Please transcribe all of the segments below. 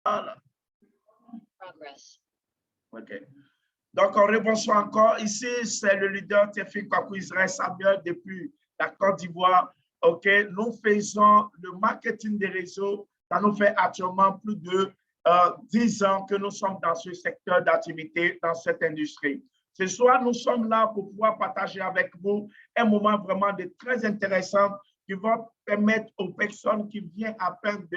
Voilà. OK. Donc, on rebonsoir encore. Ici, c'est le leader Théophile Kwaku Israël Samuel depuis la Côte d'Ivoire. OK. Nous faisons le marketing des réseaux. Ça nous fait actuellement plus de 10 ans que nous sommes dans ce secteur d'activité, dans cette industrie. Ce soir, nous sommes là pour pouvoir partager avec vous un moment vraiment très intéressant qui va permettre aux personnes qui viennent à peine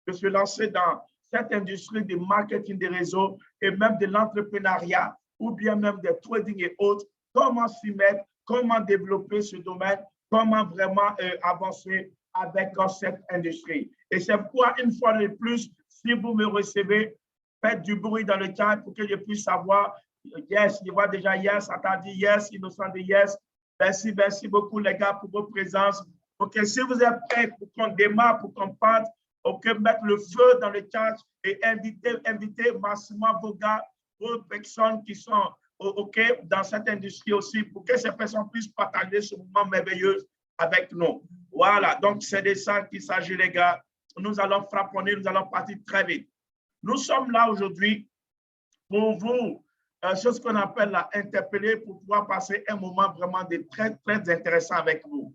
de se lancer dans cette industrie du marketing des réseaux et même de l'entrepreneuriat ou bien même des trading et autres, comment s'y mettre, comment développer ce domaine, comment vraiment avancer avec cette industrie. Et c'est pourquoi, une fois de plus, si vous me recevez, faites du bruit dans le chat pour que je puisse savoir. Yes, je vois déjà yes, ça t'a dit yes, Innocent dit yes. Merci beaucoup les gars pour votre présence. OK, si vous êtes prêts pour qu'on démarre, pour qu'on parte, OK, mettre le feu dans le chat et inviter massivement vos gars, vos personnes qui sont OK dans cette industrie aussi, pour que ces personnes puissent partager ce moment merveilleux avec nous. Voilà, donc c'est de ça qu'il s'agit les gars. Nous allons frapponner, nous allons partir très vite. Nous sommes là aujourd'hui pour vous, ce qu'on appelle la interpeller pour pouvoir passer un moment vraiment très intéressant avec vous.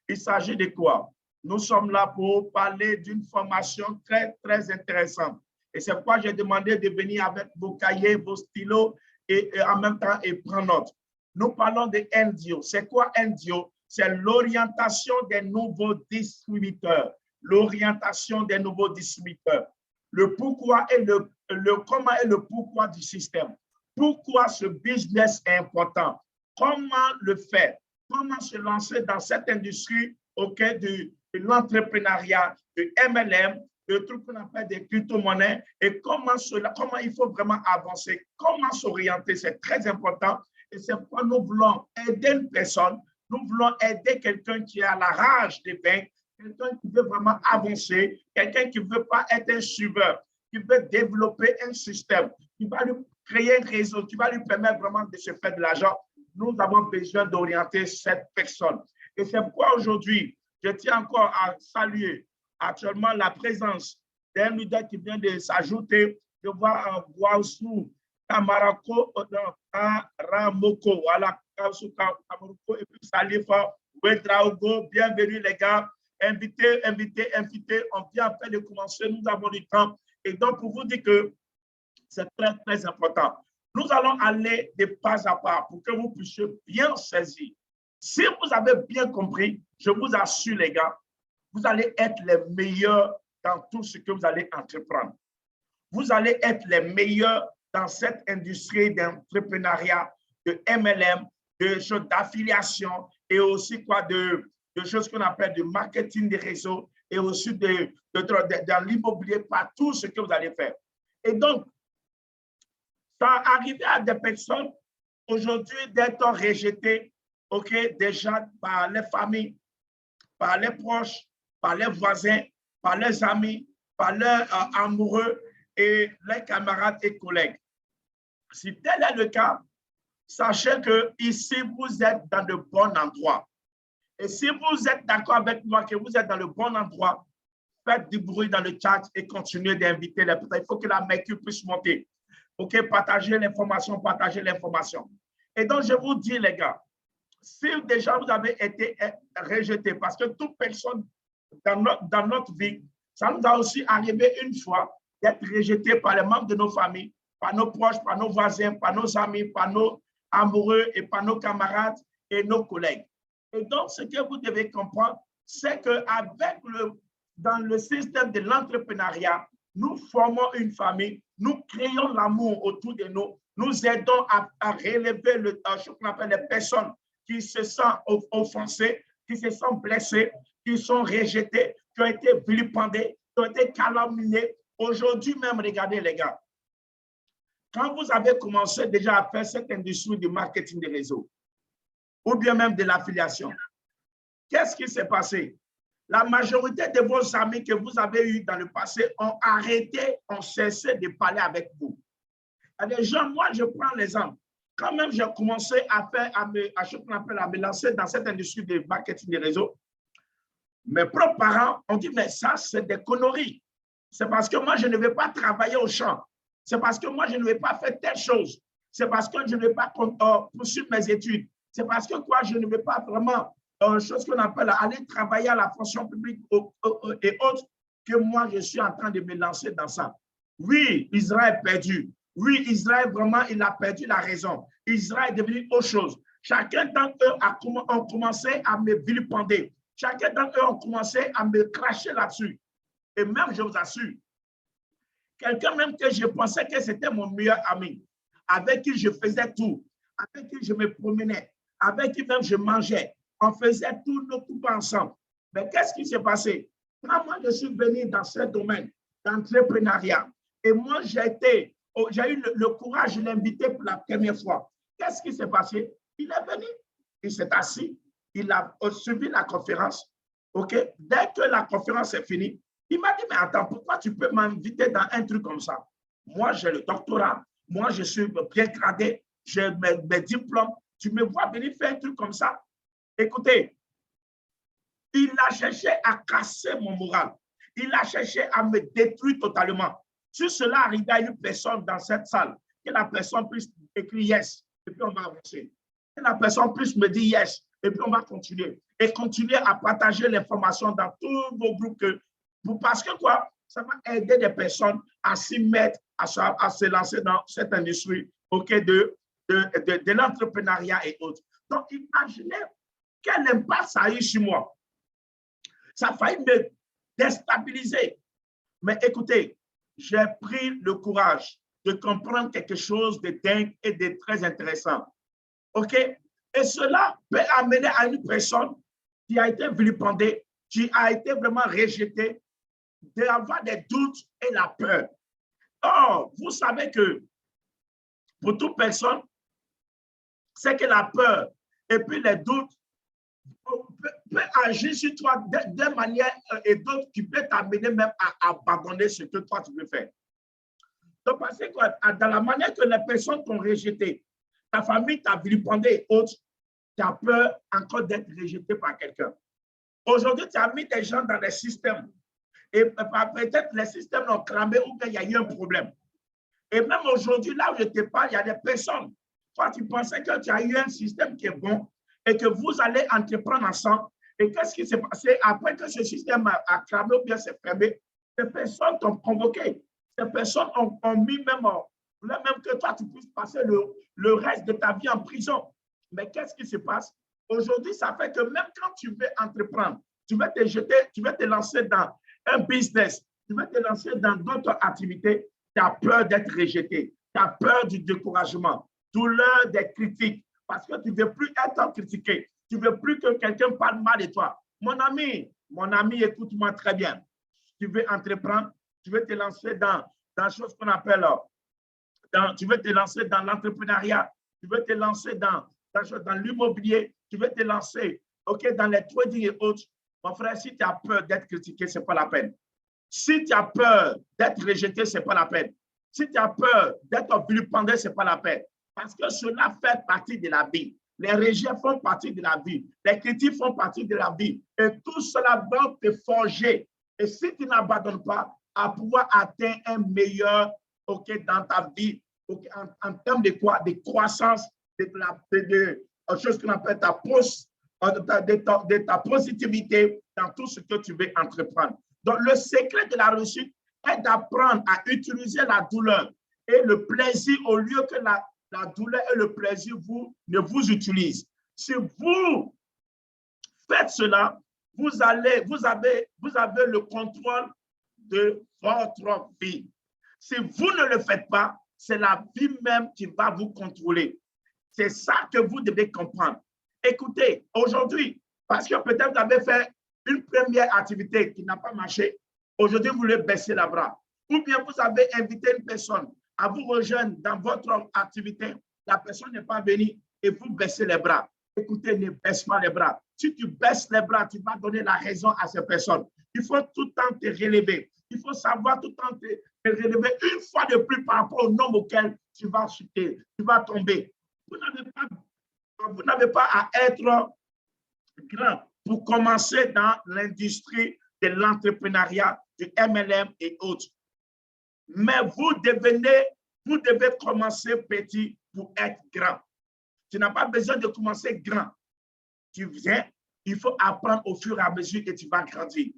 Il s'agit de quoi? Nous sommes là pour parler d'une formation très intéressante. Et c'est pourquoi j'ai demandé de venir avec vos cahiers, vos stylos et en même temps et prendre note. Nous parlons de NDO. C'est quoi NDO? C'est l'orientation des nouveaux distributeurs. L'orientation des nouveaux distributeurs. Le pourquoi et le comment et le pourquoi du système. Pourquoi ce business est important? Comment le faire? Comment se lancer dans cette industrie de l'entrepreneuriat, de MLM, de trucs qu'on appelle des crypto-monnaies et comment il faut vraiment avancer, comment s'orienter, c'est très important. Et c'est pourquoi nous voulons aider une personne, nous voulons aider quelqu'un qui a la rage de vaincre, quelqu'un qui veut vraiment avancer, quelqu'un qui ne veut pas être un suiveur, qui veut développer un système, qui va lui créer un réseau, qui va lui permettre vraiment de se faire de l'argent. Nous avons besoin d'orienter cette personne. Et c'est pourquoi aujourd'hui, je tiens encore à saluer actuellement la présence d'un leader qui vient de s'ajouter. Je vois en Guassou, Kamarako, Ramoko, voilà, Kamarako, et puis Salifa, Ouedraogo, bienvenue les gars. Invitez, on vient à peine de commencer, nous avons du temps. Et donc, pour vous dire que c'est très important. Nous allons aller de pas à pas pour que vous puissiez bien saisir. Si vous avez bien compris, je vous assure les gars, vous allez être les meilleurs dans tout ce que vous allez entreprendre. Vous allez être les meilleurs dans cette industrie d'entrepreneuriat, de MLM, de choses d'affiliation et aussi quoi de choses qu'on appelle de marketing des réseaux et aussi dans l'immobilier, par tout ce que vous allez faire. Et donc, ça arrive à des personnes aujourd'hui d'être rejetées, OK, déjà par les familles, par les proches, par les voisins, par les amis, par leurs amoureux et les camarades et collègues. Si tel est le cas, sachez que ici, vous êtes dans le bon endroit. Et si vous êtes d'accord avec moi que vous êtes dans le bon endroit, faites du bruit dans le chat et continuez d'inviter les personnes. Il faut que la mercure puisse monter. OK, partagez l'information, Et donc, je vous dis, les gars, si déjà vous avez été rejeté, parce que toute personne dans notre vie, ça nous a aussi arrivé une fois d'être rejeté par les membres de nos familles, par nos proches, par nos voisins, par nos amis, par nos amoureux et par nos camarades et nos collègues. Et donc, ce que vous devez comprendre, c'est qu'avec dans le système de l'entrepreneuriat, nous formons une famille, nous créons l'amour autour de nous, nous aidons à relever ce qu'on appelle les personnes qui se sentent offensées, qui se sentent blessées, qui sont rejetées, qui ont été vilipendées, qui ont été calomniées. Aujourd'hui même, regardez les gars, quand vous avez commencé déjà à faire cette industrie du marketing des réseaux, ou bien même de l'affiliation, qu'est-ce qui s'est passé? La majorité de vos amis que vous avez eus dans le passé ont arrêté, ont cessé de parler avec vous. Les gens, moi, je prends l'exemple. Quand même, j'ai commencé à me lancer dans cette industrie de marketing des réseaux, mes propres parents ont dit, mais ça, c'est des conneries. C'est parce que moi, je ne vais pas travailler au champ. C'est parce que moi, je ne vais pas faire telle chose. C'est parce que je ne vais pas poursuivre mes études. C'est parce que quoi, je ne vais pas vraiment, chose qu'on appelle aller travailler à la fonction publique et autres, que moi, je suis en train de me lancer dans ça. Oui, Israël est perdu. Oui, Israël, vraiment, il a perdu la raison. Israël est devenu autre chose. Chacun d'entre eux a commencé à me vilipender. Chacun d'entre eux a commencé à me cracher là-dessus. Et même, je vous assure, quelqu'un même que je pensais que c'était mon meilleur ami, avec qui je faisais tout, avec qui je me promenais, avec qui même je mangeais, on faisait tout nos coupes ensemble. Mais qu'est-ce qui s'est passé? Quand moi, je suis venu dans ce domaine d'entrepreneuriat, et moi, j'ai eu le courage de l'inviter pour la première fois. Qu'est-ce qui s'est passé? Il est venu, il s'est assis, il a suivi la conférence. OK? Dès que la conférence est finie, il m'a dit, mais attends, pourquoi tu peux m'inviter dans un truc comme ça? Moi, j'ai le doctorat, moi, je suis bien gradé, j'ai mes diplômes, tu me vois venir faire un truc comme ça? Écoutez, il a cherché à casser mon moral. Il a cherché à me détruire totalement. Si cela arrivait à une personne dans cette salle, que la personne puisse écrire yes, et puis on va avancer. Que la personne puisse me dire yes, et puis on va continuer. Et continuer à partager l'information dans tous vos groupes. Parce que quoi? Ça va aider des personnes à s'y mettre, à se lancer dans cette industrie de l'entrepreneuriat et autres. Donc, imaginez quel impact ça a eu sur moi. Ça a failli me déstabiliser. Mais écoutez, j'ai pris le courage de comprendre quelque chose de dingue et de très intéressant. OK? Et cela peut amener à une personne qui a été vilipendée, qui a été vraiment rejetée, d'avoir des doutes et la peur. Or, vous savez que pour toute personne, c'est que la peur et puis les doutes peut agir sur toi d'une manière et d'autres qui peut t'amener même à abandonner ce que toi tu veux faire. Donc, parce que quoi, dans la manière que les personnes t'ont rejeté, ta famille t'a vilipendé et autres, tu as peur encore d'être rejeté par quelqu'un. Aujourd'hui, tu as mis des gens dans les systèmes et peut-être les systèmes ont cramé ou bien il y a eu un problème. Et même aujourd'hui, là où je te parle, il y a des personnes. Toi, tu pensais que tu as eu un système qui est bon et que vous allez entreprendre ensemble. Et qu'est-ce qui s'est passé après que ce système a cramé ou bien s'est fermé? Ces personnes t'ont convoqué. Ces personnes ont mis même que toi, tu puisses passer le reste de ta vie en prison. Mais qu'est-ce qui se passe? Aujourd'hui, ça fait que même quand tu veux entreprendre, tu veux te jeter, tu veux te lancer dans un business, tu veux te lancer dans d'autres activités, tu as peur d'être rejeté, tu as peur du découragement, douleur des critiques, parce que tu ne veux plus être critiqué, tu ne veux plus que quelqu'un parle mal de toi. Mon ami, écoute-moi très bien. Tu veux entreprendre, tu veux te lancer dans chose qu'on appelle, tu veux te lancer dans l'entrepreneuriat, tu veux te lancer dans l'immobilier, tu veux te lancer dans les trading et autres. Mon frère, si tu as peur d'être critiqué, ce n'est pas la peine. Si tu as peur d'être rejeté, ce n'est pas la peine. Si tu as peur d'être vilipendé, ce n'est pas la peine. Parce que cela fait partie de la vie. Les rejets font partie de la vie. Les critiques font partie de la vie. Et tout cela va te forger. Et si tu n'abandonnes pas à pouvoir atteindre un meilleur dans ta vie, en termes de quoi? De croissance, de choses qu'on appelle de ta positivité dans tout ce que tu veux entreprendre. Donc, le secret de la réussite est d'apprendre à utiliser la douleur et le plaisir au lieu que la douleur et le plaisir ne vous utilisent. Si vous faites cela, vous avez le contrôle de votre vie. Si vous ne le faites pas, c'est la vie même qui va vous contrôler. C'est ça que vous devez comprendre. Écoutez, aujourd'hui, parce que peut-être vous avez fait une première activité qui n'a pas marché, aujourd'hui, vous voulez baisser la bras. Ou bien vous avez invité une personne à vous rejoindre dans votre activité, la personne n'est pas venue et vous baissez les bras. Écoutez, ne baisse pas les bras. Si tu baisses les bras, tu vas donner la raison à ces personnes. Il faut tout le temps te relever. Il faut savoir tout le temps te relever une fois de plus par rapport au nombre auquel tu vas chuter, tu vas tomber. Vous n'avez pas à être grand pour commencer dans l'industrie de l'entrepreneuriat, du MLM et autres. Mais vous devez commencer petit pour être grand. Tu n'as pas besoin de commencer grand. Tu viens, il faut apprendre au fur et à mesure que tu vas grandir.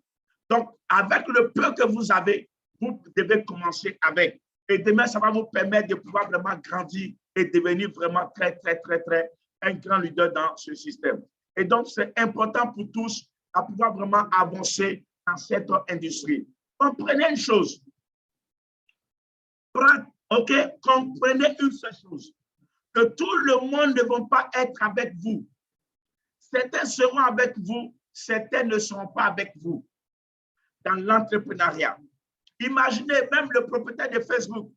Donc, avec le peu que vous avez, vous devez commencer avec. Et demain, ça va vous permettre de pouvoir vraiment grandir et devenir vraiment très un grand leader dans ce système. Et donc, c'est important pour tous à pouvoir vraiment avancer dans cette industrie. Comprenez une chose. OK, comprenez une seule chose. Que tout le monde ne va pas être avec vous. Certains seront avec vous, certains ne seront pas avec vous dans l'entrepreneuriat. Imaginez même le propriétaire de Facebook,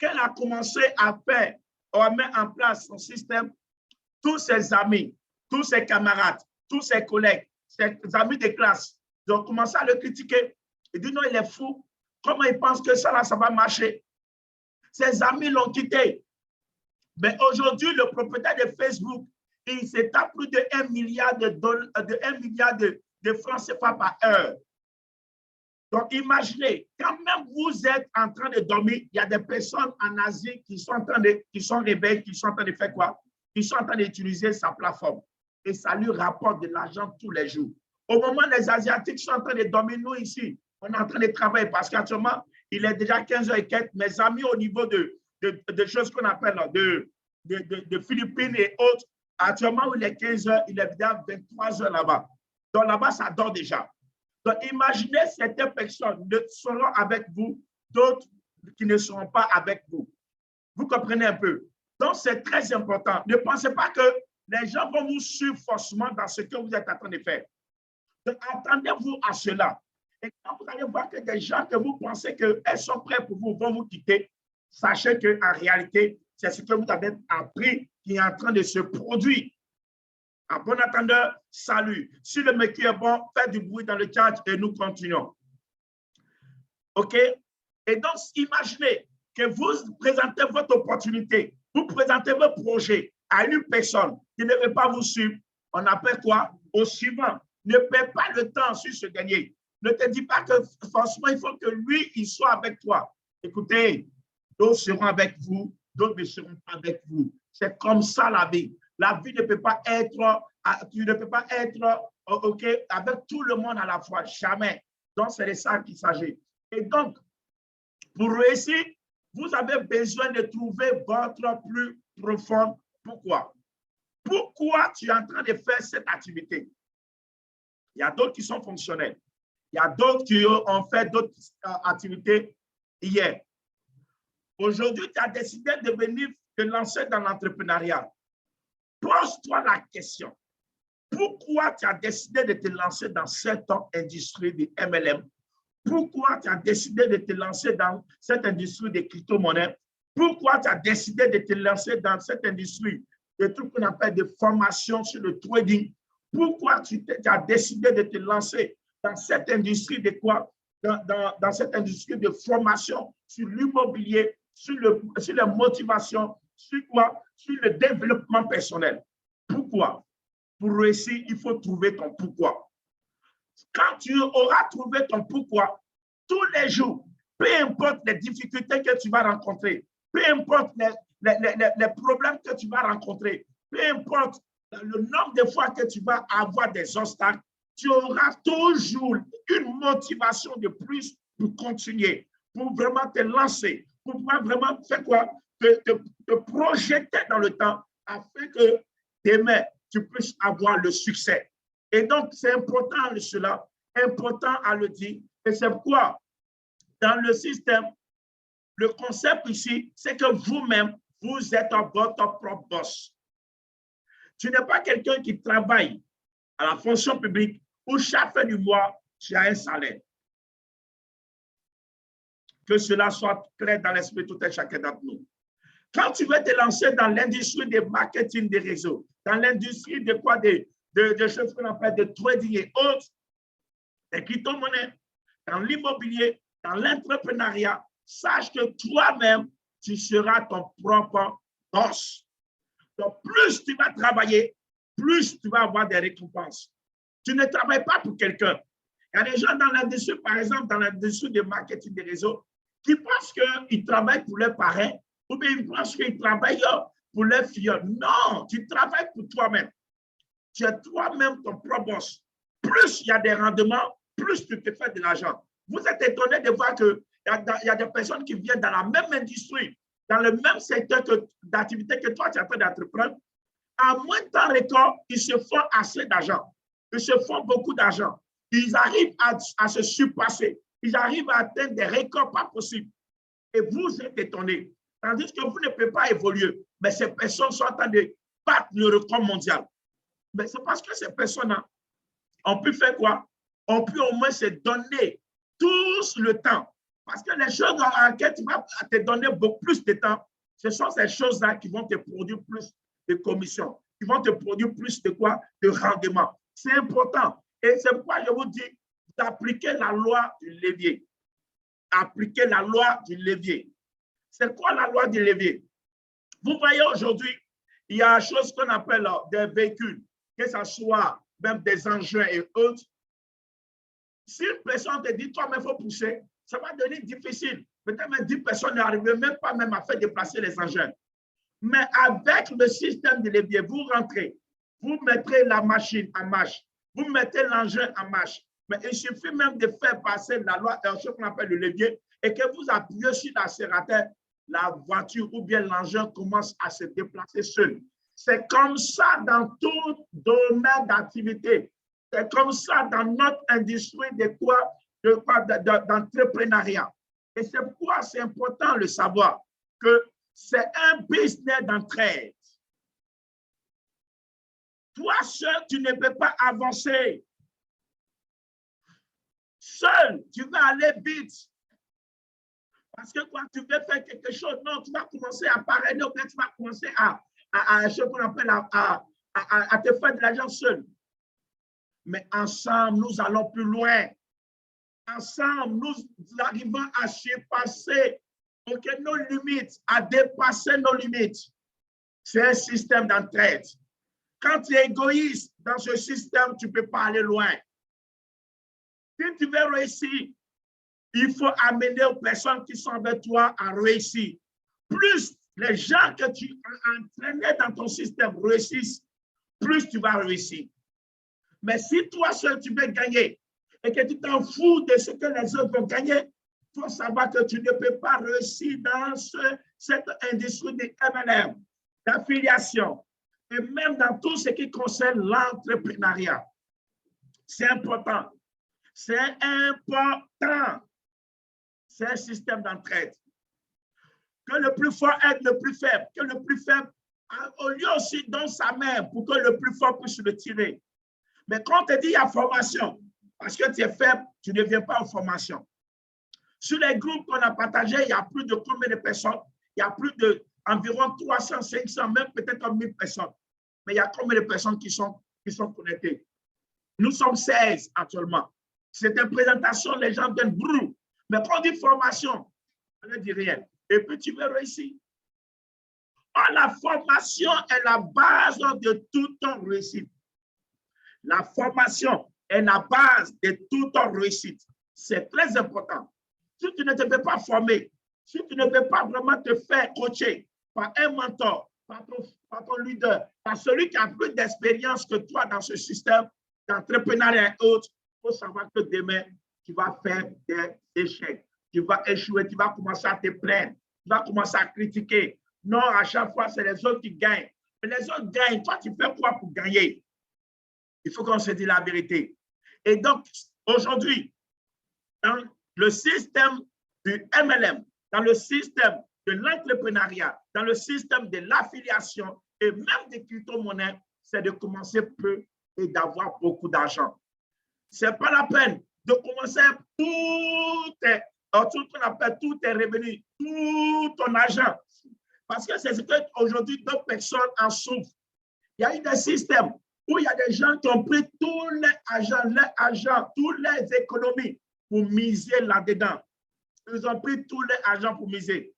quand il a commencé à faire, à mettre en place son système, tous ses amis, tous ses camarades, tous ses collègues, ses amis de classe, ils ont commencé à le critiquer. Il dit non, il est fou. Comment il pense que ça, là, ça va marcher? Ses amis l'ont quitté. Mais aujourd'hui, le propriétaire de Facebook, il s'étend plus de 1 milliard de francs CFA par heure. Donc, imaginez, quand même vous êtes en train de dormir, il y a des personnes en Asie qui sont réveillées, qui sont en train de faire quoi? Qui sont en train d'utiliser sa plateforme. Et ça lui rapporte de l'argent tous les jours. Au moment où les Asiatiques sont en train de dormir, nous ici, on est en train de travailler parce qu'actuellement, il est déjà 15h et quelques. Mes amis au niveau de choses qu'on appelle de Philippines et autres, actuellement, il est 15h, il est déjà 23h là-bas. Donc là-bas, ça dort déjà. Donc, imaginez certaines personnes ne seront avec vous, d'autres qui ne seront pas avec vous. Vous comprenez un peu? Donc, c'est très important. Ne pensez pas que les gens vont vous suivre forcément dans ce que vous êtes en train de faire. Donc, attendez-vous à cela. Et quand vous allez voir que des gens que vous pensez qu'elles sont prêtes pour vous vont vous quitter, sachez qu'en réalité, c'est ce que vous avez appris qui est en train de se produire. En bon attendeur, salut. Si le mec est bon, faites du bruit dans le chat et nous continuons. OK? Et donc, imaginez que vous présentez votre opportunité, vous présentez votre projet à une personne qui ne veut pas vous suivre. On appelle quoi? Au suivant. Ne perds pas le temps sur ce dernier. Ne te dis pas que forcément, il faut que lui, il soit avec toi. Écoutez, d'autres seront avec vous, d'autres ne seront pas avec vous. C'est comme ça la vie. La vie ne peut pas être, tu ne peux pas être OK, avec tout le monde à la fois, jamais. Donc, c'est de ça qu'il s'agit. Et donc, pour réussir, vous avez besoin de trouver votre plus profond pourquoi. Pourquoi tu es en train de faire cette activité? Il y a d'autres qui sont fonctionnels. Il y a d'autres qui ont fait d'autres activités hier. Aujourd'hui, tu as décidé de venir te lancer dans l'entrepreneuriat. Pose-toi la question. Pourquoi tu as décidé de te lancer dans cette industrie de MLM? Pourquoi tu as décidé de te lancer dans cette industrie des crypto-monnaies? Pourquoi tu as décidé de te lancer dans cette industrie de trucs qu'on appelle de formation sur le trading? Pourquoi tu as décidé de te lancer dans cette industrie de quoi? Dans cette industrie de formation sur l'immobilier, sur la motivation, sur quoi? Sur le développement personnel. Pourquoi? Pour réussir, il faut trouver ton pourquoi. Quand tu auras trouvé ton pourquoi, tous les jours, peu importe les difficultés que tu vas rencontrer, peu importe les problèmes que tu vas rencontrer, peu importe le nombre de fois que tu vas avoir des obstacles, tu auras toujours une motivation de plus pour continuer, pour vraiment te lancer, pour pouvoir vraiment faire quoi? Te projeter dans le temps afin que demain, tu puisses avoir le succès. Et donc, c'est important cela, important à le dire. Et c'est pourquoi, dans le système, le concept ici, c'est que vous-même, vous êtes votre propre boss. Tu n'es pas quelqu'un qui travaille à la fonction publique où chaque fin du mois, tu as un salaire. Que cela soit clair dans l'esprit de tout un chacun d'entre nous. Quand tu veux te lancer dans l'industrie des marketing des réseaux, dans l'industrie de quoi de choses qu'on appelle de trading et autres, des crypto-monnaies, dans l'immobilier, dans l'entrepreneuriat, sache que toi-même, tu seras ton propre boss. Donc, plus tu vas travailler, plus tu vas avoir des récompenses. Tu ne travailles pas pour quelqu'un. Il y a des gens dans l'industrie, par exemple, dans l'industrie du marketing des réseaux, qui pensent qu'ils travaillent pour leurs parents ou bien ils pensent qu'ils travaillent pour leurs filles. Non, tu travailles pour toi-même. Tu es toi-même ton propre boss. Plus il y a des rendements, plus tu te fais de l'argent. Vous êtes étonné de voir qu'il y a des personnes qui viennent dans la même industrie, dans le même secteur d'activité que toi, tu es en train d'entreprendre. À moins de temps record, ils se font assez d'argent. Ils se font beaucoup d'argent. Ils arrivent à se surpasser. Ils arrivent à atteindre des records pas possibles. Et vous êtes étonnés. Tandis que vous ne pouvez pas évoluer. Mais ces personnes sont en train de battre le record mondial. Mais c'est parce que ces personnes-là ont pu faire quoi? Ont pu au moins se donner tous le temps. Parce que les choses dans lesquelles tu vas te donner beaucoup plus de temps, ce sont ces choses-là qui vont te produire plus de commissions, qui vont te produire plus de quoi? De rendement. C'est important. Et c'est pourquoi je vous dis d'appliquer la loi du levier. Appliquer la loi du levier. C'est quoi la loi du levier? Vous voyez aujourd'hui, il y a une chose qu'on appelle des véhicules, que ce soit même des engins et autres. Si une personne te dit, toi, mais il faut pousser, ça va devenir difficile. Peut-être même 10 personnes n'arrivent même pas même à faire déplacer les engins. Mais avec le système de levier, vous rentrez, vous mettrez la machine en marche, vous mettez l'engin en marche. Mais il suffit même de faire passer la loi, ce qu'on appelle le levier, et que vous appuyez sur l'accélérateur, la voiture ou bien l'engin commence à se déplacer seul. C'est comme ça dans tout domaine d'activité. C'est comme ça dans notre industrie d'entrepreneuriat. Et c'est pourquoi c'est important de savoir que c'est un business d'entraide. Toi seul, tu ne peux pas avancer. Seul, tu vas aller vite. Parce que quand tu veux faire quelque chose, non, tu vas commencer à parrainer ou bien tu vas commencer à ce qu'on appelle à te faire de l'argent seul. Mais ensemble, nous allons plus loin. Ensemble, nous arrivons à surpasser nos limites, à dépasser nos limites. C'est un système d'entraide. Quand tu es égoïste dans ce système, tu ne peux pas aller loin. Si tu veux réussir, il faut amener aux personnes qui sont avec toi à réussir. Plus les gens que tu as entraînés dans ton système réussissent, plus tu vas réussir. Mais si toi seul tu veux gagner et que tu t'en fous de ce que les autres vont gagner, il faut savoir que tu ne peux pas réussir dans cette industrie de MLM, d'affiliation, et même dans tout ce qui concerne l'entrepreneuriat. C'est important. C'est important. C'est un système d'entraide. Que le plus fort aide le plus faible, que le plus faible, au lieu aussi donne sa main pour que le plus fort puisse le tirer. Mais quand on te dit il y a formation, parce que tu es faible, tu ne viens pas en formation. Sur les groupes qu'on a partagés, il y a plus de combien de personnes? Il y a plus d'environ 300, 500, même peut-être 1000 personnes. Mais il y a combien de personnes qui sont connectées? Nous sommes 16 actuellement. C'est une présentation, les gens viennent brûler. Mais quand on dit formation, on ne dit rien. Et puis tu veux réussir. Or, la formation est la base de toute ton réussite. La formation est la base de toute ton réussite. C'est très important. Si tu ne te fais pas former, si tu ne peux pas vraiment te faire coacher par un mentor, par ton leader, par celui qui a plus d'expérience que toi dans ce système d'entrepreneuriat et autres, il faut savoir que demain, tu vas faire des échecs. Tu vas échouer, tu vas commencer à te plaindre, tu vas commencer à critiquer. Non, à chaque fois, c'est les autres qui gagnent. Mais les autres gagnent. Toi, tu fais quoi pour gagner? Il faut qu'on se dise la vérité. Et donc, aujourd'hui, dans le système du MLM, dans le système de l'entrepreneuriat, dans le système de l'affiliation et même des crypto-monnaies, c'est de commencer peu et d'avoir beaucoup d'argent. Ce n'est pas la peine de commencer tous tes revenus, tout ton argent. Parce que c'est ce qu'aujourd'hui, d'autres personnes en souffrent. Il y a eu des systèmes où il y a des gens qui ont pris tout l'argent, toutes les économies pour miser là-dedans. Ils ont pris tout l'argent pour miser.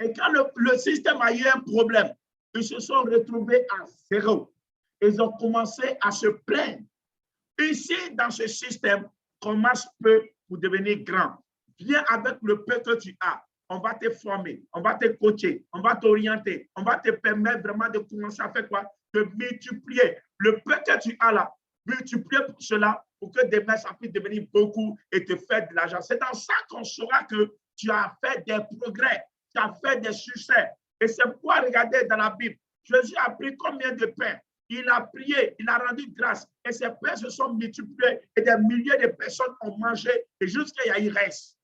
Et quand le système a eu un problème, ils se sont retrouvés à zéro. Ils ont commencé à se plaindre. Ici, dans ce système, Commence peu pour devenir grand. Viens avec le peu que tu as. On va te former, on va te coacher, on va t'orienter, on va te permettre vraiment de commencer à faire quoi? De multiplier le peu que tu as là. Multiplier pour cela, pour que demain, ça puisse devenir beaucoup et te faire de l'argent. C'est dans ça qu'on saura que tu as fait des progrès, tu as fait des succès. Et c'est pourquoi, regardez dans la Bible, Jésus a pris combien de pains? Il a prié, il a rendu grâce. Et ces pains se sont multipliés et des milliers de personnes ont mangé et jusqu'à il reste.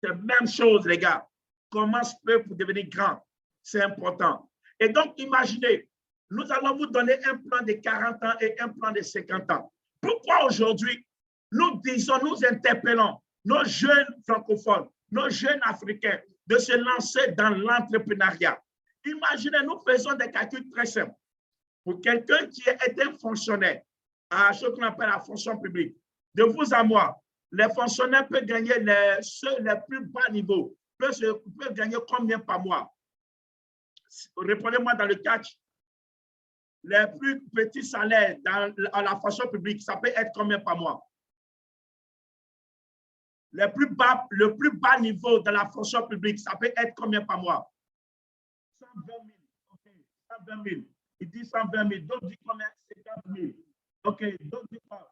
C'est la même chose, les gars. Commence peu pour devenir grand. C'est important. Et donc, imaginez, nous allons vous donner un plan de 40 ans et un plan de 50 ans. Pourquoi aujourd'hui, nous disons, nous interpellons nos jeunes francophones, nos jeunes africains de se lancer dans l'entrepreneuriat? Imaginez, nous faisons des calculs très simples. Pour quelqu'un qui est un fonctionnaire à ce qu'on appelle la fonction publique, de vous à moi, les fonctionnaires peuvent gagner ceux les plus bas niveaux, peuvent gagner combien par mois? Répondez-moi dans le catch. Les plus petits salaires dans la fonction publique, ça peut être combien par mois? Le plus bas niveau dans la fonction publique, ça peut être combien par mois? 120 000. OK, 120 000. Il dit 120 000. D'autres disent combien? 50 000. OK, d'autres disent quoi?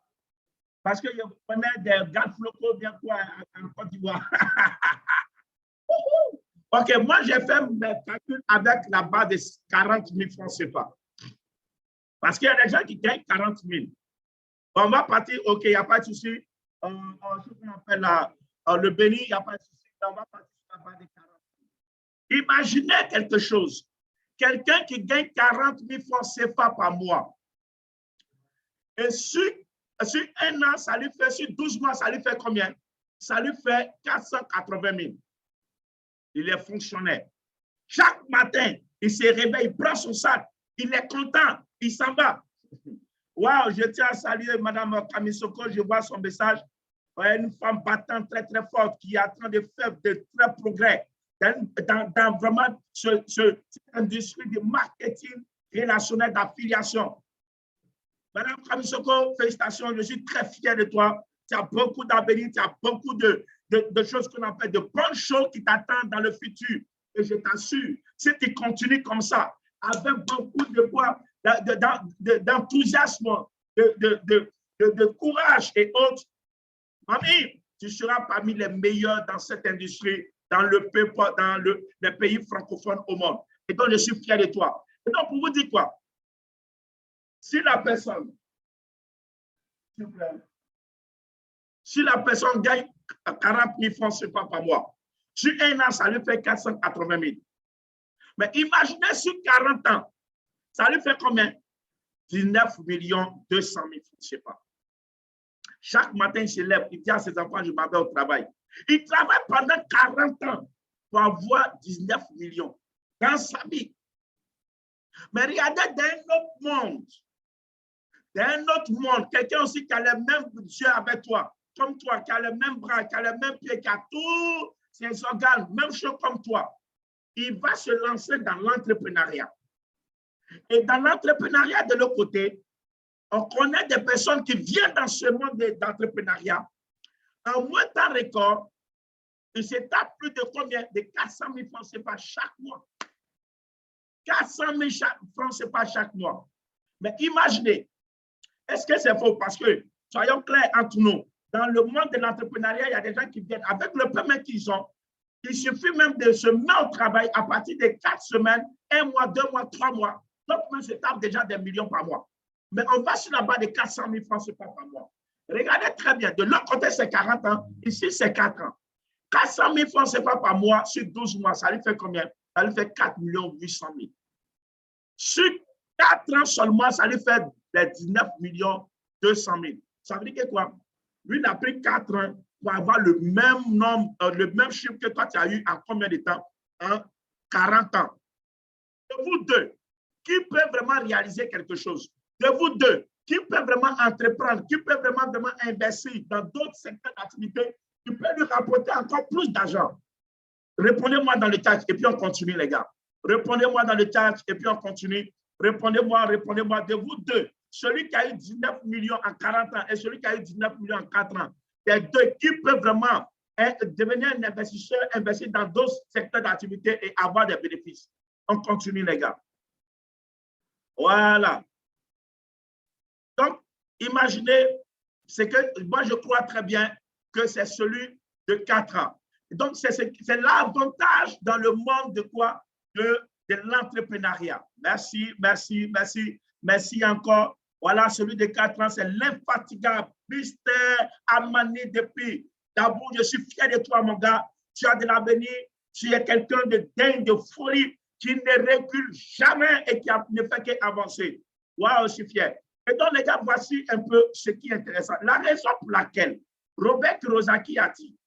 Parce que je connais des gars flocaux bien quoi en Côte d'Ivoire. OK, moi, j'ai fait mes calculs avec la base de 40 000 francs CFA. Parce qu'il y a des gens qui gagnent 40 000. On va partir, OK, il n'y a pas de souci. Ce qu'on appelle le béni, il n'y a pas de souci. On va partir sur la base de 40 000. Imaginez quelque chose. Quelqu'un qui gagne 40 000 francs CFA par mois. Et sur un an, ça lui fait, sur 12 mois, ça lui fait combien? Ça lui fait 480 000. Il est fonctionnaire. Chaque matin, il se réveille, il prend son sac, il est content, il s'en va. Waouh, je tiens à saluer Mme Kamisoko, je vois son message. Une femme battante très, très forte qui est en train de faire de très progrès dans vraiment cette industrie de marketing relationnel d'affiliation. Mme Kamisoko, félicitations, je suis très fier de toi. Tu as beaucoup d'avenir, tu as beaucoup de choses qu'on appelle de bonnes choses qui t'attendent dans le futur. Et je t'assure, si tu continues comme ça, avec beaucoup d'enthousiasme, de courage et autres, mamie, tu seras parmi les meilleurs dans cette industrie, dans les pays francophones au monde. Et donc, je suis fier de toi. Et donc, pour vous dire quoi? Si la personne, s'il vous plaît, si la personne gagne 40 000 francs CFA par mois, sur un an, ça lui fait 480 000. Mais imaginez sur 40 ans, ça lui fait combien? 19 200 000 francs CFA. Chaque matin, il se lève, il dit à ses enfants, je m'en vais au travail. Il travaille pendant 40 ans pour avoir 19 millions dans sa vie. Mais regardez dans un autre monde, quelqu'un aussi qui a les mêmes yeux avec toi, comme toi, qui a les mêmes bras, qui a les mêmes pieds, qui a tous ses organes, même chose comme toi. Il va se lancer dans l'entrepreneuriat. Et dans l'entrepreneuriat de l'autre côté, on connaît des personnes qui viennent dans ce monde d'entrepreneuriat. En moins de temps record, ils se tapent plus de combien? De 400 000 francs CFA chaque mois. 400 000 francs CFA chaque mois. Mais imaginez, est-ce que c'est faux? Parce que, soyons clairs entre nous, dans le monde de l'entrepreneuriat, il y a des gens qui viennent avec le paiement qu'ils ont. Il suffit même de se mettre au travail à partir de 4 semaines, 1 mois, 2 mois, 3 mois. Donc, on se tape déjà des millions par mois. Mais on va sur la base de 400 000 francs CFA par mois. Regardez très bien. De l'autre côté, c'est 40 ans. Ici, c'est 4 ans. 400 000 francs CFA par mois sur 12 mois, ça lui fait combien? Ça lui fait 4 800 000. Sur 4 ans seulement, ça lui fait 19 200 000. Ça veut dire que quoi? Lui, il a pris 4 ans pour avoir le même nombre, le même chiffre que toi, tu as eu en combien de temps? En 40 ans. De vous deux, qui peut vraiment réaliser quelque chose? De vous deux, qui peut vraiment entreprendre, qui peut vraiment investir dans d'autres secteurs d'activité, qui peut lui rapporter encore plus d'argent? Répondez-moi dans le chat et puis on continue, les gars. Répondez-moi dans le chat et puis on continue. Répondez-moi de vous deux. celui qui a eu 19 millions en 40 ans et celui qui a eu 19 millions en 4 ans, les deux qui peuvent vraiment devenir un investisseur, investir dans d'autres secteurs d'activité et avoir des bénéfices. On continue, les gars. Voilà. Donc, imaginez, c'est que moi, je crois très bien que c'est celui de 4 ans. Donc, c'est l'avantage dans le monde de quoi? De l'entrepreneuriat. Merci, merci, merci, merci encore. Voilà, celui de 4 ans, c'est l'infatigable Mr. Amani depuis. D'abord, je suis fier de toi, mon gars. Tu as de l'avenir. Tu es quelqu'un de dingue, de folie, qui ne recule jamais et qui ne fait qu'avancer. Waouh, je suis fier. Et donc, les gars, voici un peu ce qui est intéressant. La raison pour laquelle Robert Kiyosaki a dit,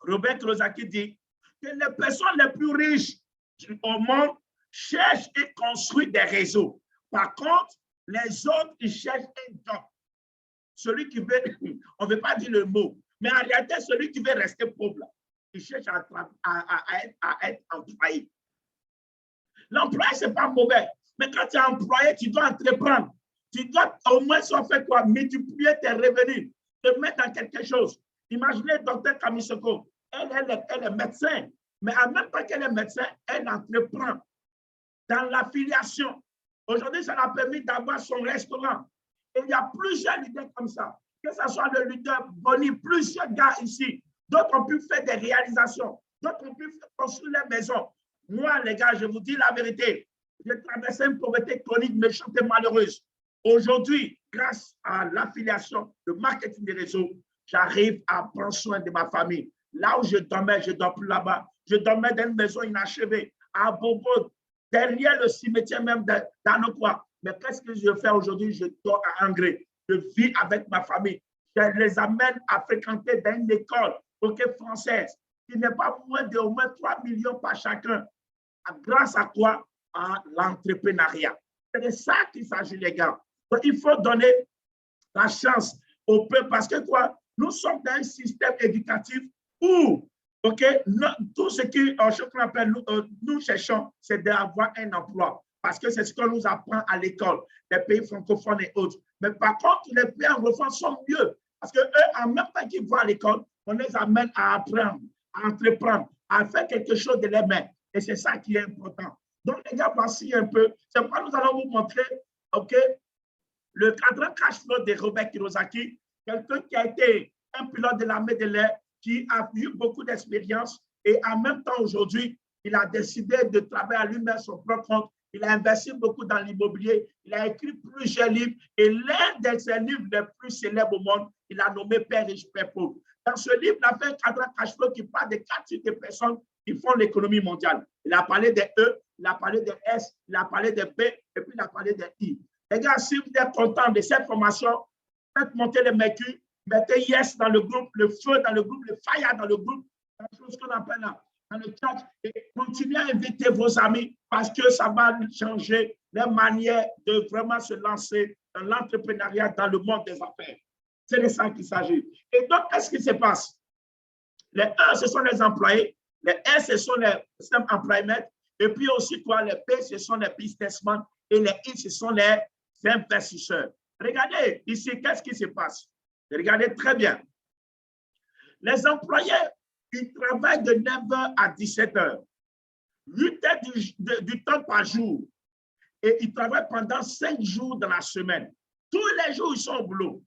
Robert Kiyosaki dit que les personnes les plus riches au monde cherchent et construisent des réseaux. Par contre, les autres, ils cherchent un job. Celui qui veut, on ne veut pas dire le mot, mais en réalité, celui qui veut rester pauvre, là, il cherche à être employé. L'employé, ce n'est pas mauvais, mais quand tu es employé, tu dois entreprendre. Tu dois au moins faire quoi? Multiplier tes revenus, te mettre dans quelque chose. Imaginez Dr Kamisoko, elle est médecin, mais en même temps qu'elle est médecin, elle entreprend dans l'affiliation. Aujourd'hui, ça l'a permis d'avoir son restaurant. Et il y a plusieurs leaders comme ça, que ce soit le leader Bonnie, plusieurs gars ici. D'autres ont pu faire des réalisations, d'autres ont pu construire les maisons. Moi, les gars, je vous dis la vérité, j'ai traversé une pauvreté chronique, méchante et malheureuse. Aujourd'hui, grâce à l'affiliation, le marketing des réseaux, j'arrive à prendre soin de ma famille. Là où je dormais, je ne dors plus là-bas. Je dormais dans une maison inachevée, à Bobo, derrière le cimetière même d'Anoqua. Mais qu'est-ce que je fais aujourd'hui? Je dors à Angré. Je vis avec ma famille. Je les amène à fréquenter dans une école française qui n'est pas moins d'au moins 3 millions par chacun. Grâce à quoi? À l'entrepreneuriat. C'est de ça qu'il s'agit, les gars. Donc, il faut donner la chance au peuple parce que quoi? Nous sommes dans un système éducatif où tout ce qu'on appelle, nous cherchons, c'est d'avoir un emploi parce que c'est ce qu'on nous apprend à l'école, les pays francophones et autres. Mais par contre, les pays anglophones sont mieux parce qu'eux, en même temps qu'ils vont à l'école, on les amène à apprendre, à entreprendre, à faire quelque chose de les mains. Et c'est ça qui est important. Donc, les gars, voici un peu. C'est pourquoi nous allons vous montrer le cadran cash flow de Robert Kiyosaki, quelqu'un qui a été un pilote de l'armée de l'air, qui a eu beaucoup d'expérience et en même temps, aujourd'hui, il a décidé de travailler à lui-même son propre compte. Il a investi beaucoup dans l'immobilier. Il a écrit plusieurs livres et l'un de ses livres les plus célèbres au monde, il a nommé Père riche, Père pauvre. Dans ce livre, il a fait un cadran cash flow qui parle des 4 types de personnes qui font l'économie mondiale. Il a parlé des E, il a parlé des S, il a parlé des B et puis il a parlé des I. Les gars, si vous êtes contents de cette formation, faites monter le mercure, mettez yes dans le groupe, le feu dans le groupe, le fire dans le groupe, la chose qu'on appelle là, dans le chat, et continuez à inviter vos amis parce que ça va changer les manières de vraiment se lancer dans l'entrepreneuriat dans le monde des affaires. C'est de ça qu'il s'agit. Et donc, qu'est-ce qui se passe? Les E, ce sont les employés, les S, ce sont les employés, et puis aussi quoi, les P, ce sont les businessmen, et les I, ce sont les investisseurs. Regardez ici, qu'est-ce qui se passe? Regardez très bien. Les employés, ils travaillent de 9h à 17h, 8 heures du temps par jour, et ils travaillent pendant 5 jours dans la semaine. Tous les jours, ils sont au boulot,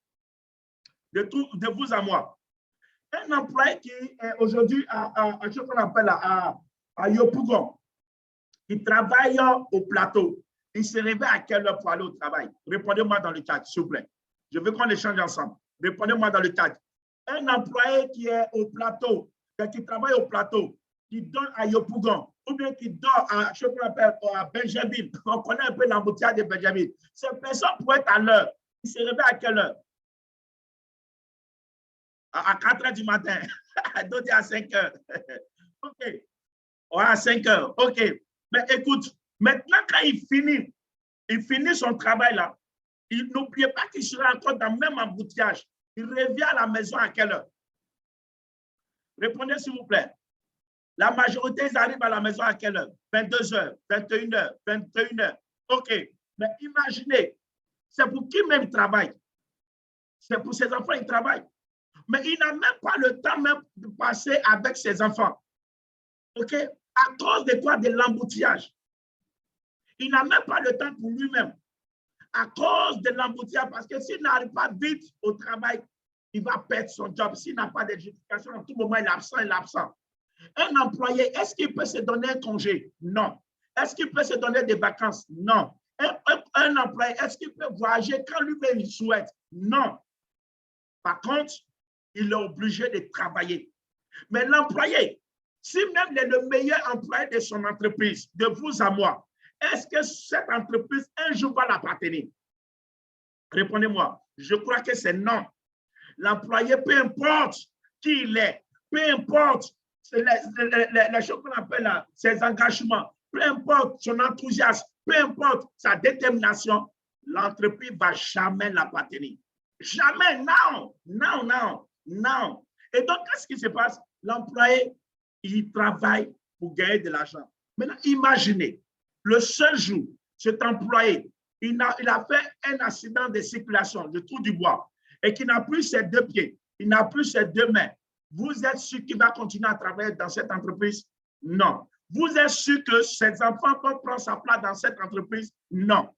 de vous à moi. Un employé qui est aujourd'hui à ce qu'on appelle à Yopougon, il travaille au plateau. Il se réveille à quelle heure pour aller au travail? Répondez-moi dans le chat, s'il vous plaît. Je veux qu'on échange ensemble. Répondez-moi dans le chat. Un employé qui est au plateau, qui travaille au plateau, qui donne à Yopougon, ou bien qui dort à ce qu'on appelle à Benjamin. On connaît un peu l'embouteillage de Benjamin. Cette personne pourrait être à l'heure. Il se réveille à quelle heure? À 4 heures du matin. D'autres à 5 heures. OK. Ouais, à 5 heures. OK. Mais écoute, maintenant, quand il finit son travail là, il n'oubliez pas qu'il sera encore dans le même embouteillage. Il revient à la maison à quelle heure? Répondez s'il vous plaît. La majorité, ils arrivent à la maison à quelle heure? 22h, 21h, 21h. OK. Mais imaginez, C'est pour qui même il travaille? C'est pour ses enfants, il travaille. Mais il n'a même pas le temps même de passer avec ses enfants. OK? À cause de quoi? De l'embouteillage. Il n'a même pas le temps pour lui-même. À cause de l'embouteillage, parce que s'il n'arrive pas vite au travail, il va perdre son job. S'il n'a pas d'éducation, à tout moment, il est absent, il est absent. Un employé, est-ce qu'il peut se donner un congé? Non. Est-ce qu'il peut se donner des vacances? Non. Un employé, est-ce qu'il peut voyager quand lui-même il souhaite? Non. Par contre, il est obligé de travailler. Mais l'employé, si même il est le meilleur employé de son entreprise, de vous à moi, est-ce que cette entreprise un jour va l'appartenir? Répondez-moi. Je crois que c'est non. L'employé, peu importe qui il est, peu importe les choses qu'on appelle là, ses engagements, peu importe son enthousiasme, peu importe sa détermination, l'entreprise ne va jamais l'appartenir. Jamais, non, non, non, non. Et donc, qu'est-ce qui se passe? L'employé, il travaille pour gagner de l'argent. Maintenant, imaginez, le seul jour, cet employé, il a fait un accident de circulation, de trou du bois, et qu'il n'a plus ses deux pieds, il n'a plus ses deux mains. Vous êtes sûr qu'il va continuer à travailler dans cette entreprise? Non. Vous êtes sûr que ses enfants vont prendre sa place dans cette entreprise? Non.